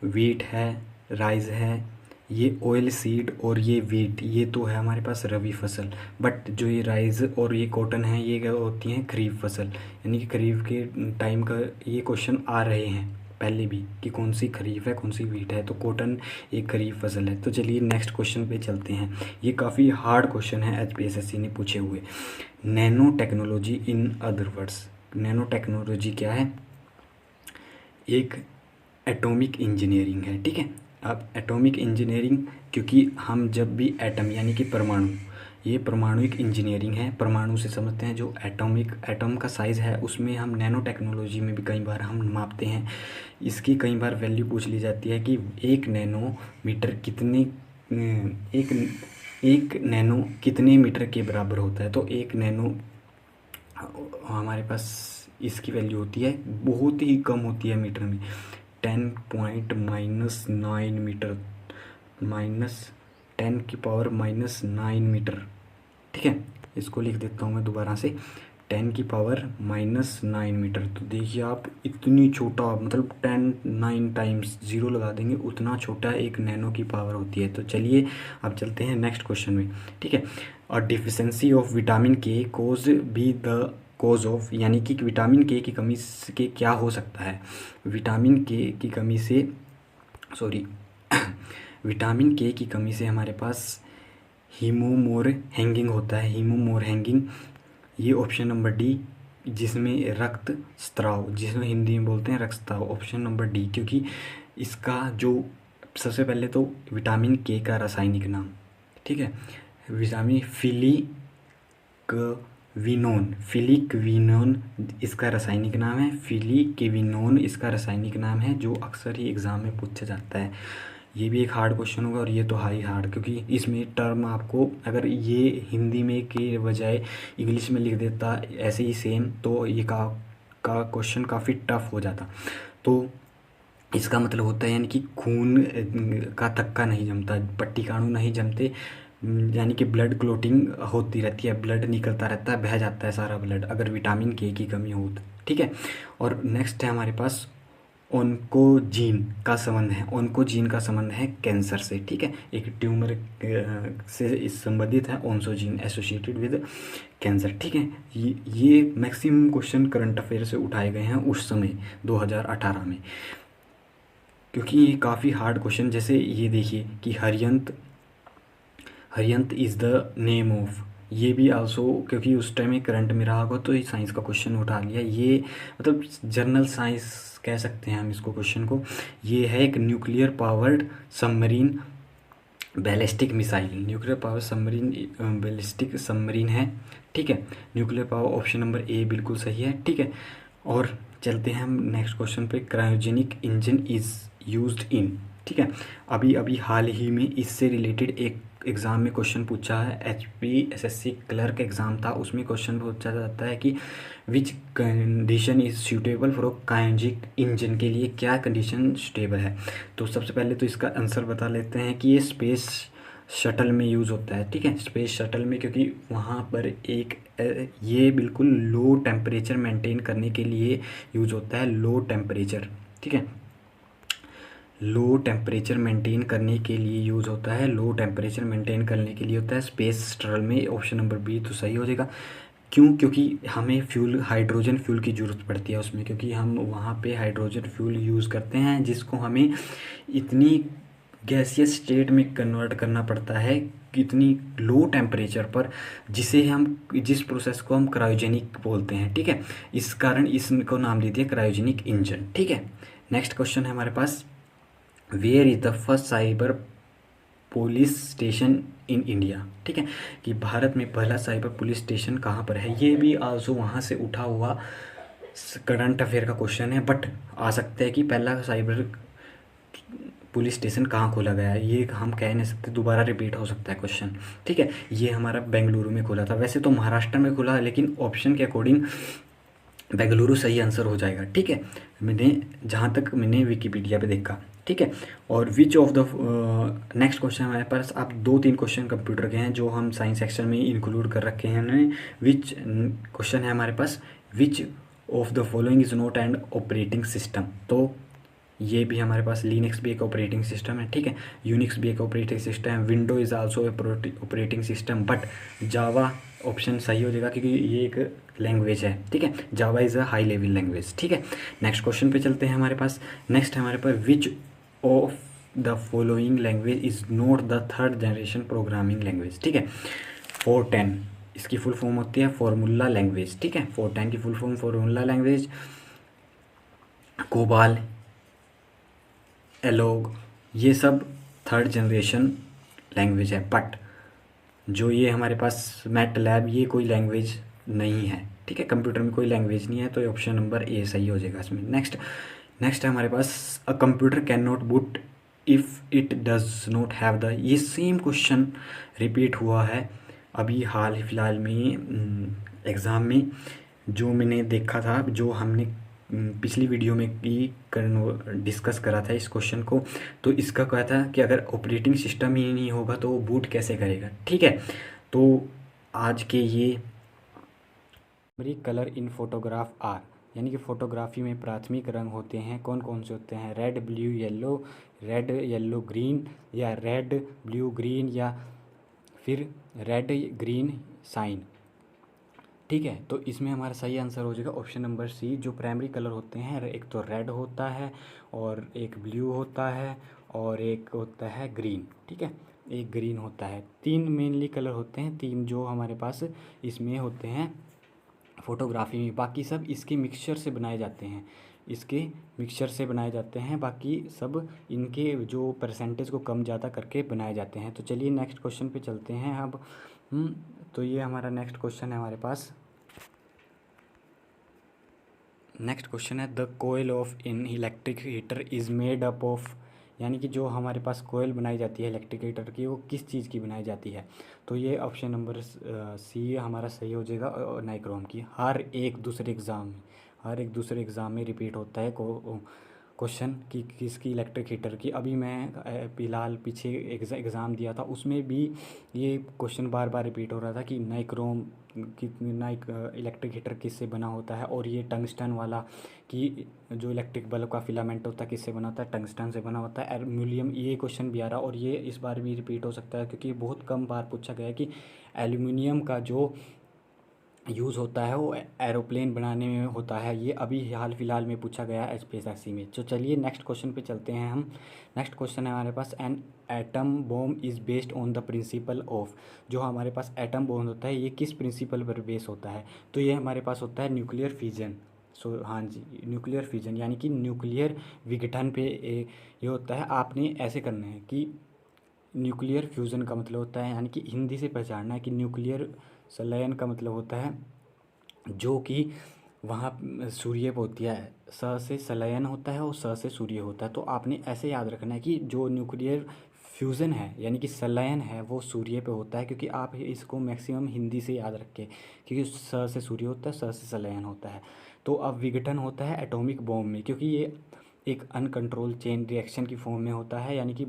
वीट है, राइस है, ये ऑयल सीड और ये वीट ये तो है हमारे पास रबी फसल। बट जो ये राइस और ये कॉटन है ये क्या होती हैं खरीफ फसल, यानी कि खरीफ के टाइम का ये क्वेश्चन आ रहे हैं पहले भी कि कौन सी खरीफ है कौन सी वीट है, तो कॉटन एक खरीफ फसल है। तो चलिए नेक्स्ट क्वेश्चन पे चलते हैं, ये काफ़ी हार्ड क्वेश्चन है HPSSC ने पूछे हुए। Nano technology in other words, nano technology क्या है? एक एटॉमिक इंजीनियरिंग है, ठीक है। अब एटॉमिक इंजीनियरिंग, क्योंकि हम जब भी एटम यानी कि परमाणु, ये परमाणुिक इंजीनियरिंग है, परमाणु से समझते हैं जो एटम का साइज़ है उसमें हम नैनो टेक्नोलॉजी में भी कई बार हम मापते हैं। इसकी कई बार वैल्यू पूछ ली जाती है कि एक नैनोमीटर कितने एक नैनो कितने मीटर के बराबर होता है? तो एक नैनो हमारे पास इसकी वैल्यू होती है बहुत ही कम होती है मीटर में, 10⁻⁹ मीटर, -10⁻⁹ मीटर, ठीक है। इसको लिख देता हूँ मैं दोबारा से, 10⁻⁹ मीटर। तो देखिए आप इतनी छोटा, मतलब 10 टाइम्स जीरो लगा देंगे उतना छोटा एक नैनो की पावर होती है। तो चलिए अब चलते हैं नेक्स्ट क्वेश्चन में, ठीक है। और deficiency of vitamin K cause be the cause of, यानी कि विटामिन के की कमी के क्या हो सकता है। विटामिन के की कमी से, सॉरी विटामिन के की कमी से हमारे पास हीमोमोर हैंगिंग होता है, हीमोमोर हैंगिंग। ये ऑप्शन नंबर डी, जिसमें रक्त स्त्राव, जिसमें हिंदी में बोलते हैं रक्त स्त्राव, ऑप्शन नंबर डी। क्योंकि इसका जो सबसे पहले तो विटामिन के का रासायनिक नाम, ठीक है, विटामिन फिलिकविनोन इसका रासायनिक नाम है, फिलिकविनोन इसका रासायनिक नाम है, जो अक्सर ही एग्ज़ाम में पूछा जाता है। ये भी एक हार्ड क्वेश्चन होगा और ये तो हाई हार्ड, क्योंकि इसमें टर्म आपको अगर ये हिंदी में के बजाय इंग्लिश में लिख देता ऐसे ही सेम, तो ये का क्वेश्चन काफ़ी टफ हो जाता। तो इसका मतलब होता है यानी कि खून का थक्का नहीं जमता, पट्टिकाणु नहीं जमते, यानी कि ब्लड क्लोटिंग होती रहती है, ब्लड निकलता रहता है, बह जाता है सारा ब्लड अगर विटामिन के की कमी हो तो, ठीक है। और नेक्स्ट है हमारे पास ओन्कोजीन का संबंध है, ओन्कोजीन का संबंध है कैंसर से, ठीक है, एक ट्यूमर से संबंधित है ओन्कोजीन एसोसिएटेड विद कैंसर, ठीक है। ये मैक्सिमम क्वेश्चन करंट अफेयर से उठाए गए हैं उस समय 2018 में, क्योंकि ये काफ़ी हार्ड क्वेश्चन, जैसे ये देखिए कि हरियंत इज़ द नेम ऑफ, ये भी आल्सो, क्योंकि उस टाइम में करंट में रहा होगा तो ये साइंस का क्वेश्चन उठा लिया, ये मतलब जनरल साइंस कह सकते हैं हम इसको क्वेश्चन को। ये है एक nuclear powered submarine ballistic missile, nuclear power submarine ballistic submarine है, ठीक है। न्यूक्लियर पावर ऑप्शन नंबर ए बिल्कुल सही है, ठीक है। और चलते हैं हम नेक्स्ट क्वेश्चन पे, cryogenic engine is used in, ठीक है। अभी अभी हाल ही में इससे रिलेटेड एक एग्ज़ाम में क्वेश्चन पूछा है, HPSSC क्लर्क एग्ज़ाम था, उसमें क्वेश्चन पूछा जाता है कि which condition is suitable for cryogenic engine, के लिए क्या कंडीशन सूटेबल है। तो सबसे पहले तो इसका आंसर बता लेते हैं कि ये स्पेस शटल में यूज़ होता है, ठीक है, स्पेस शटल में, क्योंकि वहाँ पर एक ये बिल्कुल लो टेम्परेचर मेंटेन करने के लिए यूज़ होता है, लो टेम्परेचर, ठीक है, लो टेम्परेचर मेंटेन करने के लिए यूज़ होता है, लो टेम्परेचर मेंटेन करने के लिए होता है स्पेस शटल में, ऑप्शन नंबर बी तो सही हो जाएगा। क्यों? क्योंकि हमें फ्यूल, हाइड्रोजन फ्यूल की ज़रूरत पड़ती है उसमें, क्योंकि हम वहाँ पे हाइड्रोजन फ्यूल यूज़ करते हैं, जिसको हमें इतनी गैसियस स्टेट में कन्वर्ट करना पड़ता है, इतनी लो टेम्परेचर पर, जिस प्रोसेस को हम क्रायोजेनिक बोलते हैं, ठीक है। इस कारण इसको नाम दे दिया क्रायोजेनिक इंजन, ठीक है। नेक्स्ट क्वेश्चन है हमारे पास, where is the first cyber police station in India, ठीक है, कि भारत में पहला साइबर पुलिस स्टेशन कहाँ पर है। ये भी आल्सो वहाँ से उठा हुआ करंट अफेयर का क्वेश्चन है, बट आ सकता है कि पहला साइबर पुलिस स्टेशन कहाँ खोला गया है, ये हम कह नहीं सकते, दोबारा रिपीट हो सकता है क्वेश्चन, ठीक है। ये हमारा बेंगलुरु में खुला था, वैसे तो महाराष्ट्र में खुला, लेकिन ऑप्शन के अकॉर्डिंग बेंगलुरु सही आंसर हो जाएगा, ठीक है, जहाँ तक मैंने विकीपीडिया पे देखा, ठीक है। और विच ऑफ द नेक्स्ट क्वेश्चन हमारे पास, आप 2-3 क्वेश्चन कंप्यूटर के हैं जो हम साइंस सेक्शन में इंक्लूड कर रखे हैं उन्होंने। विच क्वेश्चन है हमारे पास, which of the following is not and operating system, तो ये भी हमारे पास लिनक्स भी एक ऑपरेटिंग सिस्टम है, ठीक है, यूनिक्स भी एक ऑपरेटिंग सिस्टम है, window is also operating system, but Java option सही हो जाएगा क्योंकि ये एक लैंग्वेज है, ठीक है, जावा is a high level language, ठीक है। नेक्स्ट क्वेश्चन पे चलते हैं हमारे पास, नेक्स्ट है हमारे पास, which of the following language is not the third generation programming language, ठीक है। 410 इसकी फुल फॉर्म होती है फॉर्मूला लैंग्वेज, ठीक है, 410 की full form formula language, COBOL, एलोग, ये सब थर्ड जनरेशन लैंग्वेज है, बट जो ये हमारे पास मैटलैब, ये कोई लैंग्वेज नहीं है, ठीक है, कंप्यूटर में कोई लैंग्वेज नहीं है, तो ये ऑप्शन नंबर ए सही हो जाएगा इसमें। नेक्स्ट है हमारे पास, a computer can not boot if it does not have the, ये सेम क्वेश्चन रिपीट हुआ है अभी हाल फिलहाल में एग्ज़ाम में, जो मैंने देखा था, जो हमने पिछली वीडियो में भी डिस्कस करा था इस क्वेश्चन को। तो इसका क्या था कि अगर ऑपरेटिंग सिस्टम ही नहीं होगा तो बूट कैसे करेगा, ठीक है। तो आज के ये primary colour in photograph are, यानी कि फ़ोटोग्राफी में प्राथमिक रंग होते हैं, कौन कौन से होते हैं, red blue yellow, red yellow green, या रेड ब्लू ग्रीन, या फिर रेड ग्रीन साइन। ठीक है, तो इसमें हमारा सही आंसर हो जाएगा ऑप्शन नंबर सी। जो प्राइमरी कलर होते हैं, एक तो रेड होता है और एक ब्लू होता है और एक होता है ग्रीन। ठीक है, एक ग्रीन होता है। तीन मेनली कलर होते हैं, तीन जो हमारे पास इसमें होते हैं फोटोग्राफी में। बाकी सब इसके मिक्सचर से बनाए जाते हैं, इसके मिक्सचर से बनाए जाते हैं। बाकी सब इनके जो परसेंटेज को कम ज़्यादा करके बनाए जाते हैं। तो चलिए नेक्स्ट क्वेश्चन पे चलते हैं अब। तो ये हमारा नेक्स्ट क्वेश्चन है हमारे पास। नेक्स्ट क्वेश्चन है the coil of in electric heater is made up of, यानी कि जो हमारे पास कोयल बनाई जाती है इलेक्ट्रिक हीटर की, वो किस चीज़ की बनाई जाती है। तो ये ऑप्शन नंबर सी हमारा सही हो जाएगा, नाइक्रोम की। हर एक दूसरे एग्ज़ाम में रिपीट होता है क्वेश्चन कि किसकी, इलेक्ट्रिक हीटर की। अभी मैं फ़िलहाल पीछे एग्ज़ाम दिया था, उसमें भी ये क्वेश्चन बार बार रिपीट हो रहा था कि नाइक्रोम कि इलेक्ट्रिक हीटर किससे बना होता है। और ये टंगस्टन वाला कि जो इलेक्ट्रिक बल्ब का फिलामेंट होता है किससे बना होता है, टंगस्टन से बना होता है। एल्यूमिनियम, ये क्वेश्चन भी आ रहा है और ये इस बार भी रिपीट हो सकता है, क्योंकि बहुत कम बार पूछा गया है कि एल्यूमिनियम का जो यूज़ होता है वो एरोप्लेन बनाने में होता है। ये अभी हाल फिलहाल में पूछा गया है एसपीएससी में। तो चलिए नेक्स्ट क्वेश्चन पे चलते हैं हम। नेक्स्ट क्वेश्चन है हमारे पास an atom bomb is based on the principle of. जो हमारे पास एटम बॉम्ब होता है ये किस प्रिंसिपल पर बेस होता है। तो ये हमारे पास होता है न्यूक्लियर फिजन। सो हाँ जी, न्यूक्लियर फिजन यानी कि न्यूक्लियर विघटन पे ये होता है। आपने ऐसे करना है कि न्यूक्लियर फ्यूज़न का मतलब होता है, यानी कि हिंदी से पहचानना है कि न्यूक्लियर संलयन का मतलब होता है जो कि वहाँ सूर्य पे होती है। स से संलयन होता है और स से सूर्य होता है। तो आपने ऐसे याद रखना है कि जो न्यूक्लियर फ्यूज़न है यानी कि संलयन है वो सूर्य पे होता है, क्योंकि आप इसको मैक्सिमम हिंदी से याद रखें, क्योंकि स से सूर्य होता है, स से संलयन होता है। तो अब विघटन होता है एटॉमिक बॉम्ब में, क्योंकि ये एक अनकंट्रोल चेन रिएक्शन की फॉर्म में होता है, यानी कि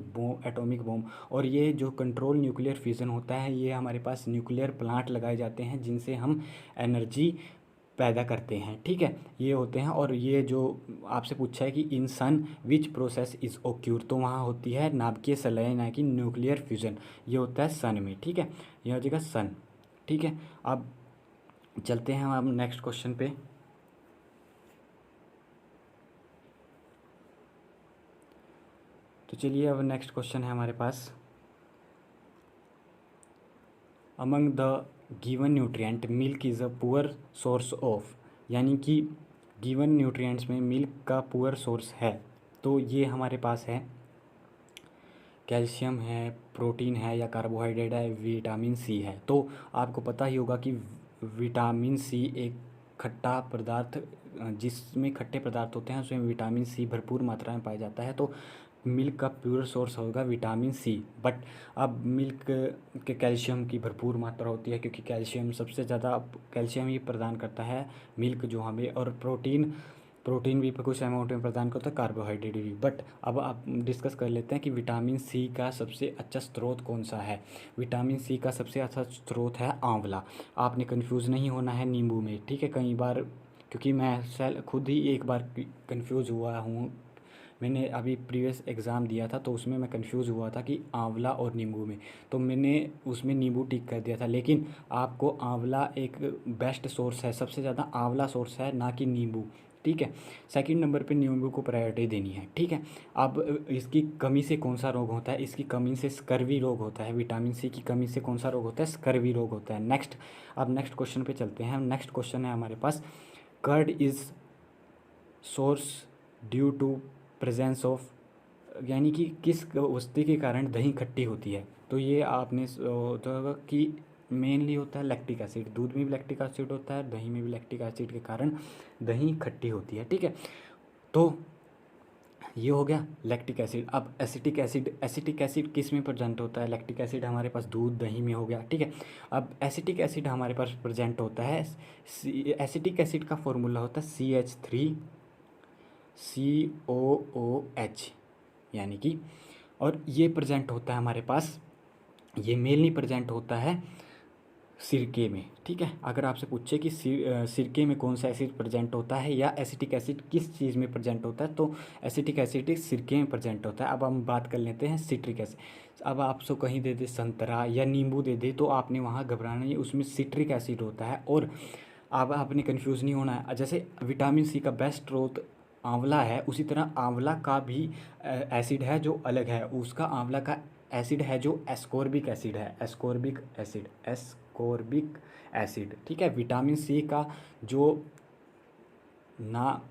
एटॉमिक बॉम्ब। और ये जो कंट्रोल न्यूक्लियर फ्यूज़न होता है ये हमारे पास न्यूक्लियर प्लांट लगाए जाते हैं जिनसे हम एनर्जी पैदा करते हैं। ठीक है, ये होते हैं। और ये जो आपसे पूछा है कि इन सन विच प्रोसेस इज़ ओक्यूर, तो वहाँ होती है नाभिकीय संलयन है कि न्यूक्लियर फ्यूज़न, ये होता है सन में। ठीक है, ये हो जाएगा सन। ठीक है, अब चलते हैं हम नेक्स्ट क्वेश्चन पे। तो चलिए अब नेक्स्ट क्वेश्चन है हमारे पास among the given nutrient milk is a poor source of, यानी कि गिवन न्यूट्रिएंट्स में मिल्क का पुअर सोर्स है। तो ये हमारे पास है कैल्शियम है, प्रोटीन है या कार्बोहाइड्रेट है, विटामिन सी है। तो आपको पता ही होगा कि विटामिन सी एक खट्टा पदार्थ, जिसमें खट्टे पदार्थ होते हैं उसमें विटामिन सी भरपूर मात्रा में पाया जाता है। तो मिल्क का प्योर सोर्स होगा विटामिन सी। बट अब मिल्क के कैल्शियम की भरपूर मात्रा होती है, क्योंकि कैल्शियम सबसे ज़्यादा कैल्शियम ही प्रदान करता है मिल्क जो हमें। और प्रोटीन भी कुछ अमाउंट में प्रदान करता है, कार्बोहाइड्रेट भी। बट अब आप डिस्कस कर लेते हैं कि विटामिन सी का सबसे अच्छा स्रोत कौन सा है। विटामिन सी का सबसे अच्छा स्रोत है आंवला। आपने कंफ्यूज नहीं होना है नींबू में। ठीक है, कई बार, क्योंकि मैं खुद ही एक बार कंफ्यूज हुआ हूँ। मैंने अभी प्रीवियस एग्ज़ाम दिया था तो उसमें मैं कंफ्यूज हुआ था कि आंवला और नींबू में, तो मैंने उसमें नींबू टिक कर दिया था। लेकिन आपको आंवला एक बेस्ट सोर्स है, सबसे ज़्यादा आंवला सोर्स है, ना कि नींबू। ठीक है, सेकंड नंबर पे नींबू को प्रायोरिटी देनी है। ठीक है, अब इसकी कमी से कौन सा रोग होता है, इसकी कमी से स्कर्वी रोग होता है। विटामिन सी की कमी से कौन सा रोग होता है, स्कर्वी रोग होता है। नेक्स्ट, अब नेक्स्ट क्वेश्चन पे चलते हैं। नेक्स्ट क्वेश्चन है हमारे पास curd is source due to presence of, यानी कि किस वस्तु के कारण दही खट्टी होती है। तो ये आपने होता होगा कि मेनली होता है लैक्टिक एसिड। दूध में भी लैक्टिक एसिड होता है, दही में भी लैक्टिक एसिड के कारण दही खट्टी होती है। ठीक है, तो ये हो गया लैक्टिक एसिड। अब एसिटिक एसिड किस में प्रेजेंट होता है। लैक्टिक एसिड हमारे पास दूध दही में हो गया। ठीक है, अब एसिटिक एसिड हमारे पास प्रेजेंट होता है, एसिटिक एसिड का फॉर्मूला होता है CH3COOH, यानी कि, और ये प्रेजेंट होता है हमारे पास, ये मेनली प्रेजेंट होता है सिरके में, ठीक है। अगर आपसे पूछे कि सिरके में कौन सा एसिड प्रेजेंट होता है या एसिटिक एसिड किस चीज़ में प्रेजेंट होता है, तो एसिटिक एसिड सिरके में प्रेजेंट होता है। अब हम बात कर लेते हैं सिट्रिक एसिड। अब आपसे कहीं दे दे संतरा या नींबू दे दे तो आपने वहाँ घबराना नहीं, उसमें सिट्रिक एसिड होता है। और अब आपने कन्फ्यूज़ नहीं होना है। जैसे विटामिन सी का बेस्ट स्रोत आंवला है, उसी तरह आंवला का भी एसिड है जो अलग है। उसका आंवला का एसिड है जो एस्कॉर्बिक एसिड है, एस्कॉर्बिक एसिड, एस्कॉर्बिक एसिड, ठीक है। विटामिन सी का जो ना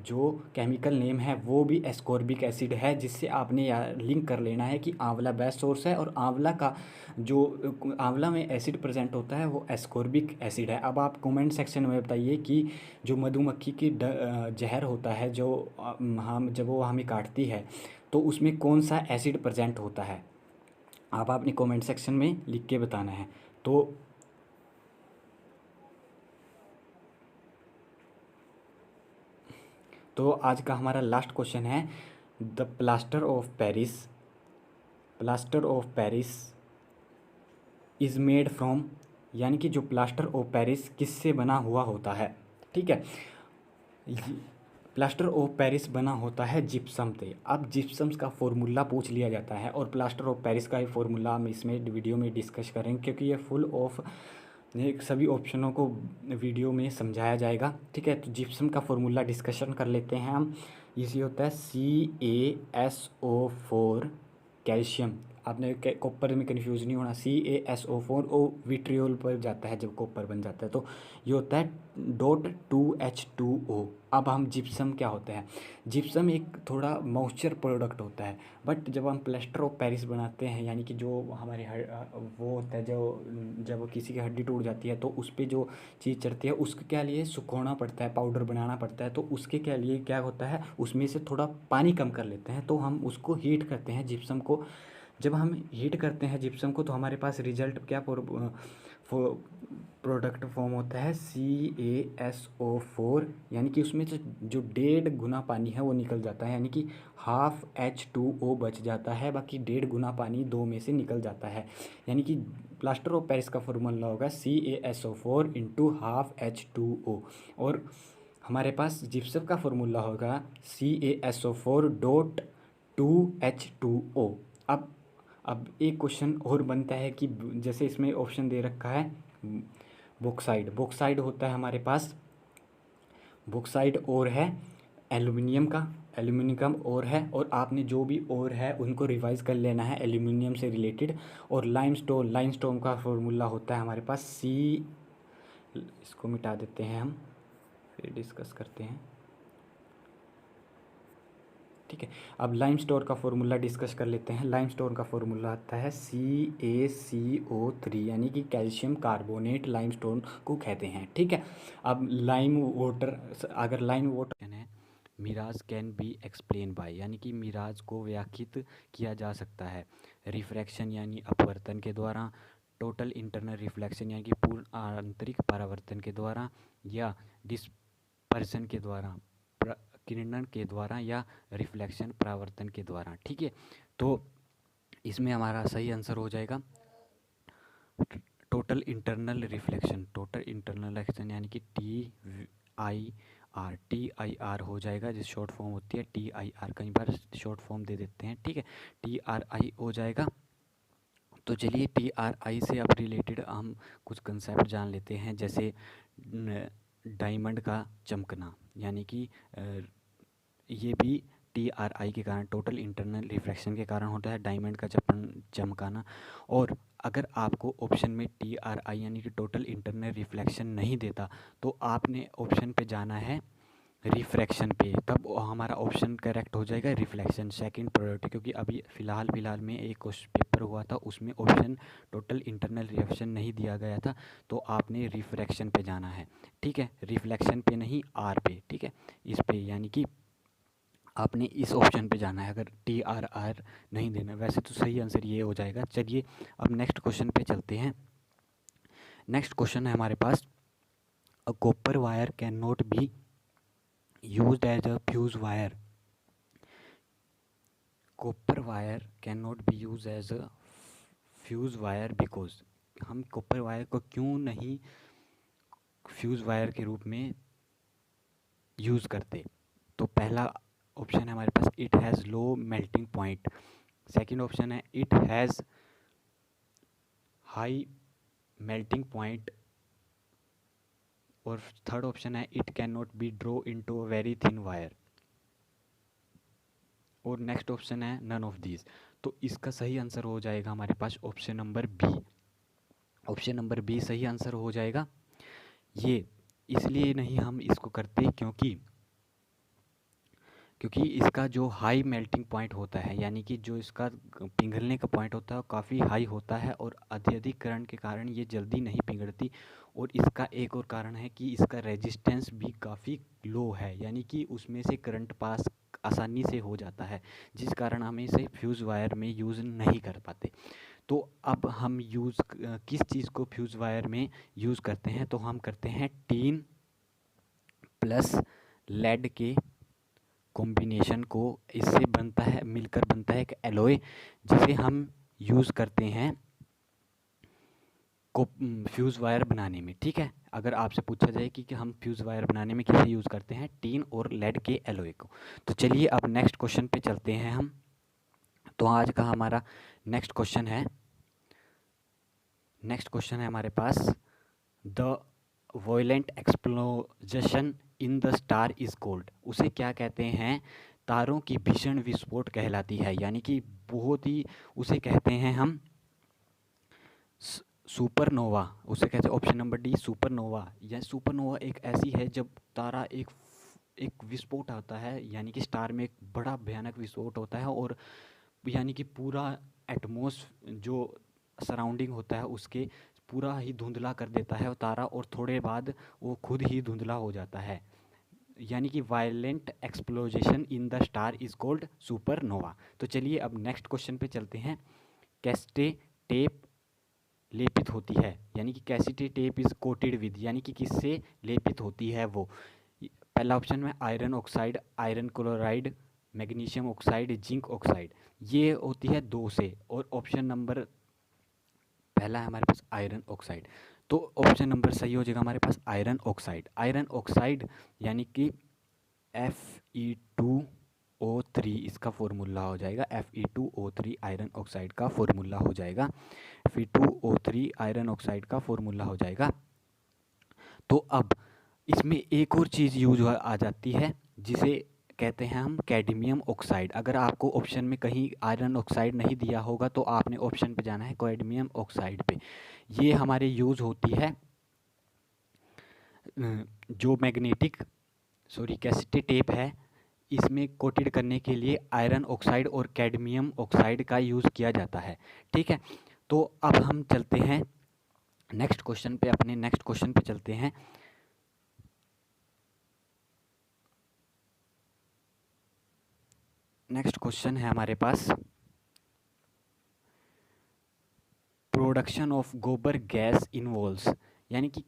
जो केमिकल नेम है वो भी एस्कॉर्बिक एसिड है, जिससे आपने यार लिंक कर लेना है कि आंवला बेस्ट सोर्स है और आंवला का जो आंवला में एसिड प्रेजेंट होता है वो एस्कॉर्बिक एसिड है। अब आप कमेंट सेक्शन में बताइए कि जो मधुमक्खी की जहर होता है जो हम जब वो हमें काटती है तो उसमें कौन सा एसिड प्रेजेंट होता है। आप अपने कमेंट सेक्शन में लिख के बताना है। तो आज का हमारा लास्ट क्वेश्चन है, the plaster of Paris, plaster of Paris is made from, यानी कि जो प्लास्टर ऑफ पेरिस किससे बना हुआ होता है, ठीक है। प्लास्टर ऑफ पेरिस बना होता है जिप्सम से। अब जिप्सम्स का फॉर्मूला पूछ लिया जाता है और प्लास्टर ऑफ पेरिस का ही फॉर्मूला हम इसमें वीडियो में डिस्कस करेंगे, क्योंकि ये फुल ऑफ ये सभी ऑप्शनों को वीडियो में समझाया जाएगा, ठीक है। तो जिप्सम का फॉर्मूला डिस्कशन कर लेते हैं हम। इसी होता है CaSO4 कैल्शियम। आपने कॉपर में कन्फ्यूज़ नहीं होना, CaSO4 ओ विट्रियोल पर जाता है जब कॉपर बन जाता है, तो ये होता है .2H2O। अब हम जिप्सम क्या होता है, जिप्सम एक थोड़ा मॉइस्चर प्रोडक्ट होता है, बट जब हम प्लास्टर ऑफ पेरिस बनाते हैं, यानी कि जो हमारे वो होता है जो जब किसी की हड्डी टूट जाती है तो उस पर जो चीज़ चढ़ती है उसके क्या लिए सुखाना पड़ता है, पाउडर बनाना पड़ता है, तो उसके क्या लिए क्या होता है उसमें से थोड़ा पानी कम कर लेते हैं, तो हम उसको हीट करते हैं जिप्सम को। जब हम हीट करते हैं जिप्सम को तो हमारे पास रिजल्ट क्या प्रोडक्ट फॉर्म होता है CaSO4, यानी कि उसमें से जो 1.5 गुना पानी है वो निकल जाता है, यानी कि ½ H2O बच जाता है, बाकी 1.5 गुना पानी दो में से निकल जाता है। यानी कि प्लास्टर ऑफ पेरिस का फॉर्मूला होगा CaSO4 इंटू ½ H2O। और हमारे पास जिप्सम का फॉर्मूला होगा CaSO4.2H2O। अब एक क्वेश्चन और बनता है कि जैसे इसमें ऑप्शन दे रखा है बॉक्साइड, बॉक्साइड होता है हमारे पास, बॉक्साइड और है एल्युमिनियम का, एल्युमिनियम और है, और आपने जो भी और है उनको रिवाइज कर लेना है एल्युमिनियम से रिलेटेड। और लाइमस्टोन, लाइमस्टोन का फॉर्मूला होता है हमारे पास इसको मिटा देते हैं हम, फिर डिस्कस करते हैं, ठीक है। अब लाइमस्टोन का फॉर्मूला डिस्कस कर लेते हैं। लाइमस्टोन का फॉर्मूला आता है CaCO3, यानी कि कैल्शियम कार्बोनेट लाइमस्टोन को कहते हैं, ठीक है। अब लाइम वाटर, अगर लाइम वाटर है mirage can be explain by, यानी कि मिराज को व्याख्यित किया जा सकता है रिफ्रैक्शन यानी अपवर्तन के द्वारा, टोटल इंटरनल रिफ्लेक्शन यानी कि पूर्ण आंतरिक परावर्तन के द्वारा, या डिस्पर्सन के द्वारा किरणन के द्वारा, या रिफ्लेक्शन परावर्तन के द्वारा, ठीक है। तो इसमें हमारा सही आंसर हो जाएगा total internal reflection, total internal reflection यानी कि TIR हो जाएगा, जिस शॉर्ट फॉर्म होती है TIR, कई बार शॉर्ट फॉर्म दे देते हैं, ठीक है, TRI हो जाएगा। तो चलिए TRI से अब रिलेटेड हम कुछ कंसेप्ट जान लेते हैं, जैसे डायमंड का चमकना, यानी कि ये भी TRI के कारण, टोटल इंटरनल रिफ्रैक्शन के कारण होता है डायमंड का चमकाना। और अगर आपको ऑप्शन में TRI यानी कि टोटल इंटरनल रिफ्लेक्शन नहीं देता तो आपने ऑप्शन पे जाना है रिफ्रैक्शन पे, तब हमारा ऑप्शन करेक्ट हो जाएगा रिफ्लेक्शन, सेकंड प्रायोरिटी। क्योंकि अभी फ़िलहाल में एक क्वेश्चन पेपर हुआ था उसमें ऑप्शन टोटल इंटरनल रिफ्लेक्शन नहीं दिया गया था, तो आपने रिफ्रैक्शन पे जाना है, ठीक है, रिफ्लेक्शन पे नहीं R पे, ठीक है, इस पे, यानी कि आपने इस ऑप्शन पे जाना है अगर TRR नहीं देना। वैसे तो सही आंसर ये हो जाएगा। चलिए अब नेक्स्ट क्वेश्चन पे चलते हैं। नेक्स्ट क्वेश्चन है हमारे पास, a copper wire can not be used as a fuse wire, copper wire can not be use as a fuse wire because, हम कॉपर वायर को क्यों नहीं फ्यूज़ वायर के रूप में यूज़ करते। तो पहला ऑप्शन है हमारे पास it has low melting point, second option है it has high melting point, और थर्ड ऑप्शन है it can not be draw into a very thin wire, और नेक्स्ट ऑप्शन है नन ऑफ दीज। तो इसका सही आंसर हो जाएगा हमारे पास option number B. Option number B सही आंसर हो जाएगा। ये इसलिए नहीं हम इसको करते क्योंकि इसका जो हाई मेल्टिंग पॉइंट होता है, यानी कि जो इसका पिघलने का पॉइंट होता है वो काफ़ी हाई होता है, और अत्यधिक करंट के कारण ये जल्दी नहीं पिघलती। और इसका एक और कारण है कि इसका रेजिस्टेंस भी काफ़ी लो है, यानी कि उसमें से करंट पास आसानी से हो जाता है, जिस कारण हम इसे फ्यूज़ वायर में यूज़ नहीं कर पाते। तो अब हम किस चीज़ को फ्यूज़ वायर में यूज़ करते हैं, तो हम करते हैं टीन प्लस लेड के कॉम्बिनेशन को। इससे मिलकर बनता है एक एलॉय, जिसे हम यूज़ करते हैं को फ्यूज़ वायर बनाने में। ठीक है, अगर आपसे पूछा जाए कि हम फ्यूज़ वायर बनाने में किसे यूज़ करते हैं, टीन और लेड के एलॉय को। तो चलिए अब नेक्स्ट क्वेश्चन पे चलते हैं हम। तो आज का हमारा नेक्स्ट क्वेश्चन है हमारे पास the violent explosion in the star is called. उसे क्या कहते हैं, तारों की भीषण विस्फोट कहलाती है, यानी कि बहुत ही उसे कहते हैं हम सुपरनोवा। उसे कहते हैं ऑप्शन नंबर डी सुपरनोवा। यह सुपरनोवा एक ऐसी है जब तारा एक विस्फोट आता है, यानी कि स्टार में एक बड़ा भयानक विस्फोट होता है, और यानी कि पूरा जो सराउंडिंग होता है उसके पूरा ही धुंधला कर देता है तारा, और थोड़े बाद वो खुद ही धुंधला हो जाता है, यानी कि violent explosion in the star is called supernova. तो चलिए अब नेक्स्ट क्वेश्चन पे चलते हैं। कैस्टे टेप लेपित होती है, यानी कि कैसिटी टेप इज कोटेड विद, यानी कि किससे लेपित होती है वो। पहला ऑप्शन में iron oxide, iron chloride, magnesium oxide, zinc oxide. ये होती है 2 से, और ऑप्शन नंबर पहला है हमारे पास आयरन ऑक्साइड। तो ऑप्शन नंबर सही हो जाएगा हमारे पास आयरन ऑक्साइड। आयरन ऑक्साइड यानी कि Fe2O3 इसका फॉर्मूला हो जाएगा। Fe2O3 आयरन ऑक्साइड का फॉर्मूला हो जाएगा। Fe2O3 आयरन ऑक्साइड का फॉर्मूला हो जाएगा। तो अब इसमें एक और चीज़ यूज आ जाती है, जिसे कहते हैं हम कैडमियम ऑक्साइड। अगर आपको ऑप्शन में कहीं आयरन ऑक्साइड नहीं दिया होगा तो आपने ऑप्शन पे जाना है कैडमियम ऑक्साइड पे। ये हमारे यूज़ होती है जो कैसेटी टेप है, इसमें कोटेड करने के लिए आयरन ऑक्साइड और कैडमियम ऑक्साइड का यूज़ किया जाता है। ठीक है, तो अब हम चलते हैं नेक्स्ट क्वेश्चन पे चलते हैं। नेक्स्ट क्वेश्चन है हमारे पास प्रोडक्शन ऑफ गोबर गैस इन्वॉल्व्स, यानी कि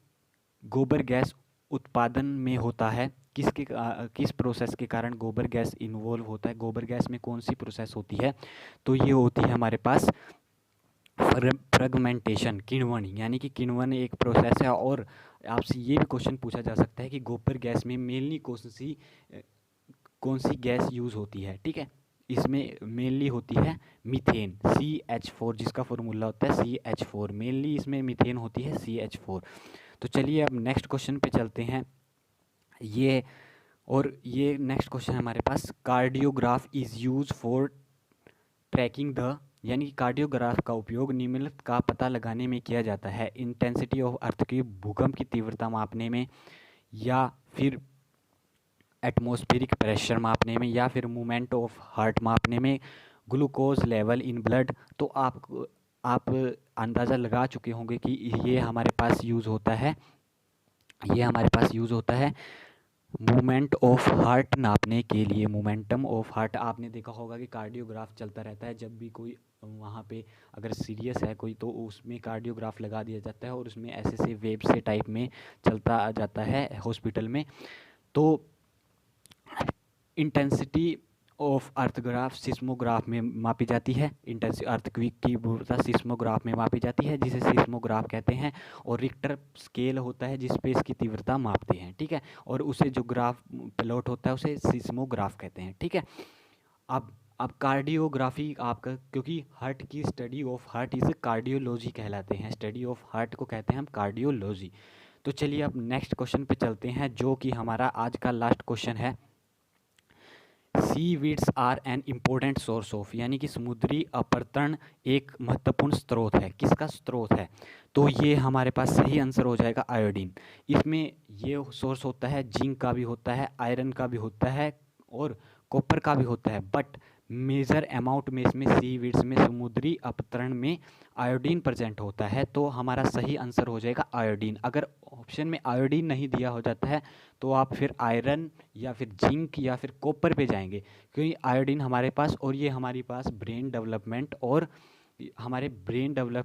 गोबर गैस उत्पादन में होता है किस प्रोसेस के कारण गोबर गैस इन्वॉल्व होता है, गोबर गैस में कौन सी प्रोसेस होती है। तो ये होती है हमारे पास फ्रेगमेंटेशन, किण्वन, यानी कि किण्वन एक प्रोसेस है। और आपसे ये भी क्वेश्चन पूछा जा सकता है कि गोबर गैस में मेनली कौन सी गैस यूज़ होती है। ठीक है, इसमें मेनली होती है मीथेन CH4, जिसका फॉर्मूला होता है CH4। मेनली इसमें मीथेन होती है CH4। तो चलिए अब नेक्स्ट क्वेश्चन पे चलते हैं। ये नेक्स्ट क्वेश्चन है हमारे पास cardiograph is use for tracking the, यानी कि कार्डियोग्राफ का उपयोग निम्नलिखित का पता लगाने में किया जाता है। इंटेंसिटी ऑफ अर्थक्वेक, भूकंप की तीव्रता मापने में, या फिर एटमॉस्फेरिक प्रेशर मापने में, या फिर मूवमेंट ऑफ हार्ट मापने में, ग्लूकोज लेवल इन ब्लड। तो आप अंदाज़ा लगा चुके होंगे कि ये हमारे पास यूज़ होता है मूवमेंट ऑफ हार्ट नापने के लिए। मोमेंटम ऑफ हार्ट आपने देखा होगा कि कार्डियोग्राफ चलता रहता है, जब भी कोई वहाँ पे अगर सीरियस है कोई तो उसमें कार्डियोग्राफ लगा दिया जाता है, और उसमें ऐसे वेव से टाइप में चलता आ जाता है हॉस्पिटल में। तो इंटेंसिटी ऑफ अर्थग्राफ सिस्मोग्राफ में मापी जाती है। इंटेंसिव अर्थक्वेक की तीव्रता सिस्मोग्राफ में मापी जाती है, जिसे सिस्मोग्राफ कहते हैं। और रिक्टर स्केल होता है जिस पे इसकी तीव्रता मापते हैं, ठीक है। और उसे जो ग्राफ प्लॉट होता है उसे सिस्मोग्राफ कहते हैं, ठीक है। अब कार्डियोग्राफी आपका, क्योंकि हार्ट की study of heart is cardiology कहलाते हैं, स्टडी ऑफ हार्ट को कहते हैं हम कार्डियोलॉजी। तो चलिए अब नेक्स्ट क्वेश्चन पे चलते हैं, जो कि हमारा आज का लास्ट क्वेश्चन है। Seaweeds are an important source of, यानी कि समुद्री अपरतरण एक महत्वपूर्ण स्रोत है। किसका स्रोत है? तो ये हमारे पास सही आंसर हो जाएगा आयोडीन। इसमें ये सोर्स होता है, जिंक का भी होता है, आयरन का भी होता है और कॉपर का भी होता है, बट मेजर अमाउंट में इसमें सी वीड्स में समुद्री अपतरण में आयोडीन प्रेजेंट होता है। तो हमारा सही आंसर हो जाएगा आयोडीन। अगर ऑप्शन में आयोडीन नहीं दिया हो जाता है तो आप फिर आयरन या फिर जिंक या फिर कॉपर पे जाएंगे, क्योंकि आयोडीन हमारे पास, और ये हमारे पास ब्रेन डेवलपमेंट और हमारे ब्रेन डेवलप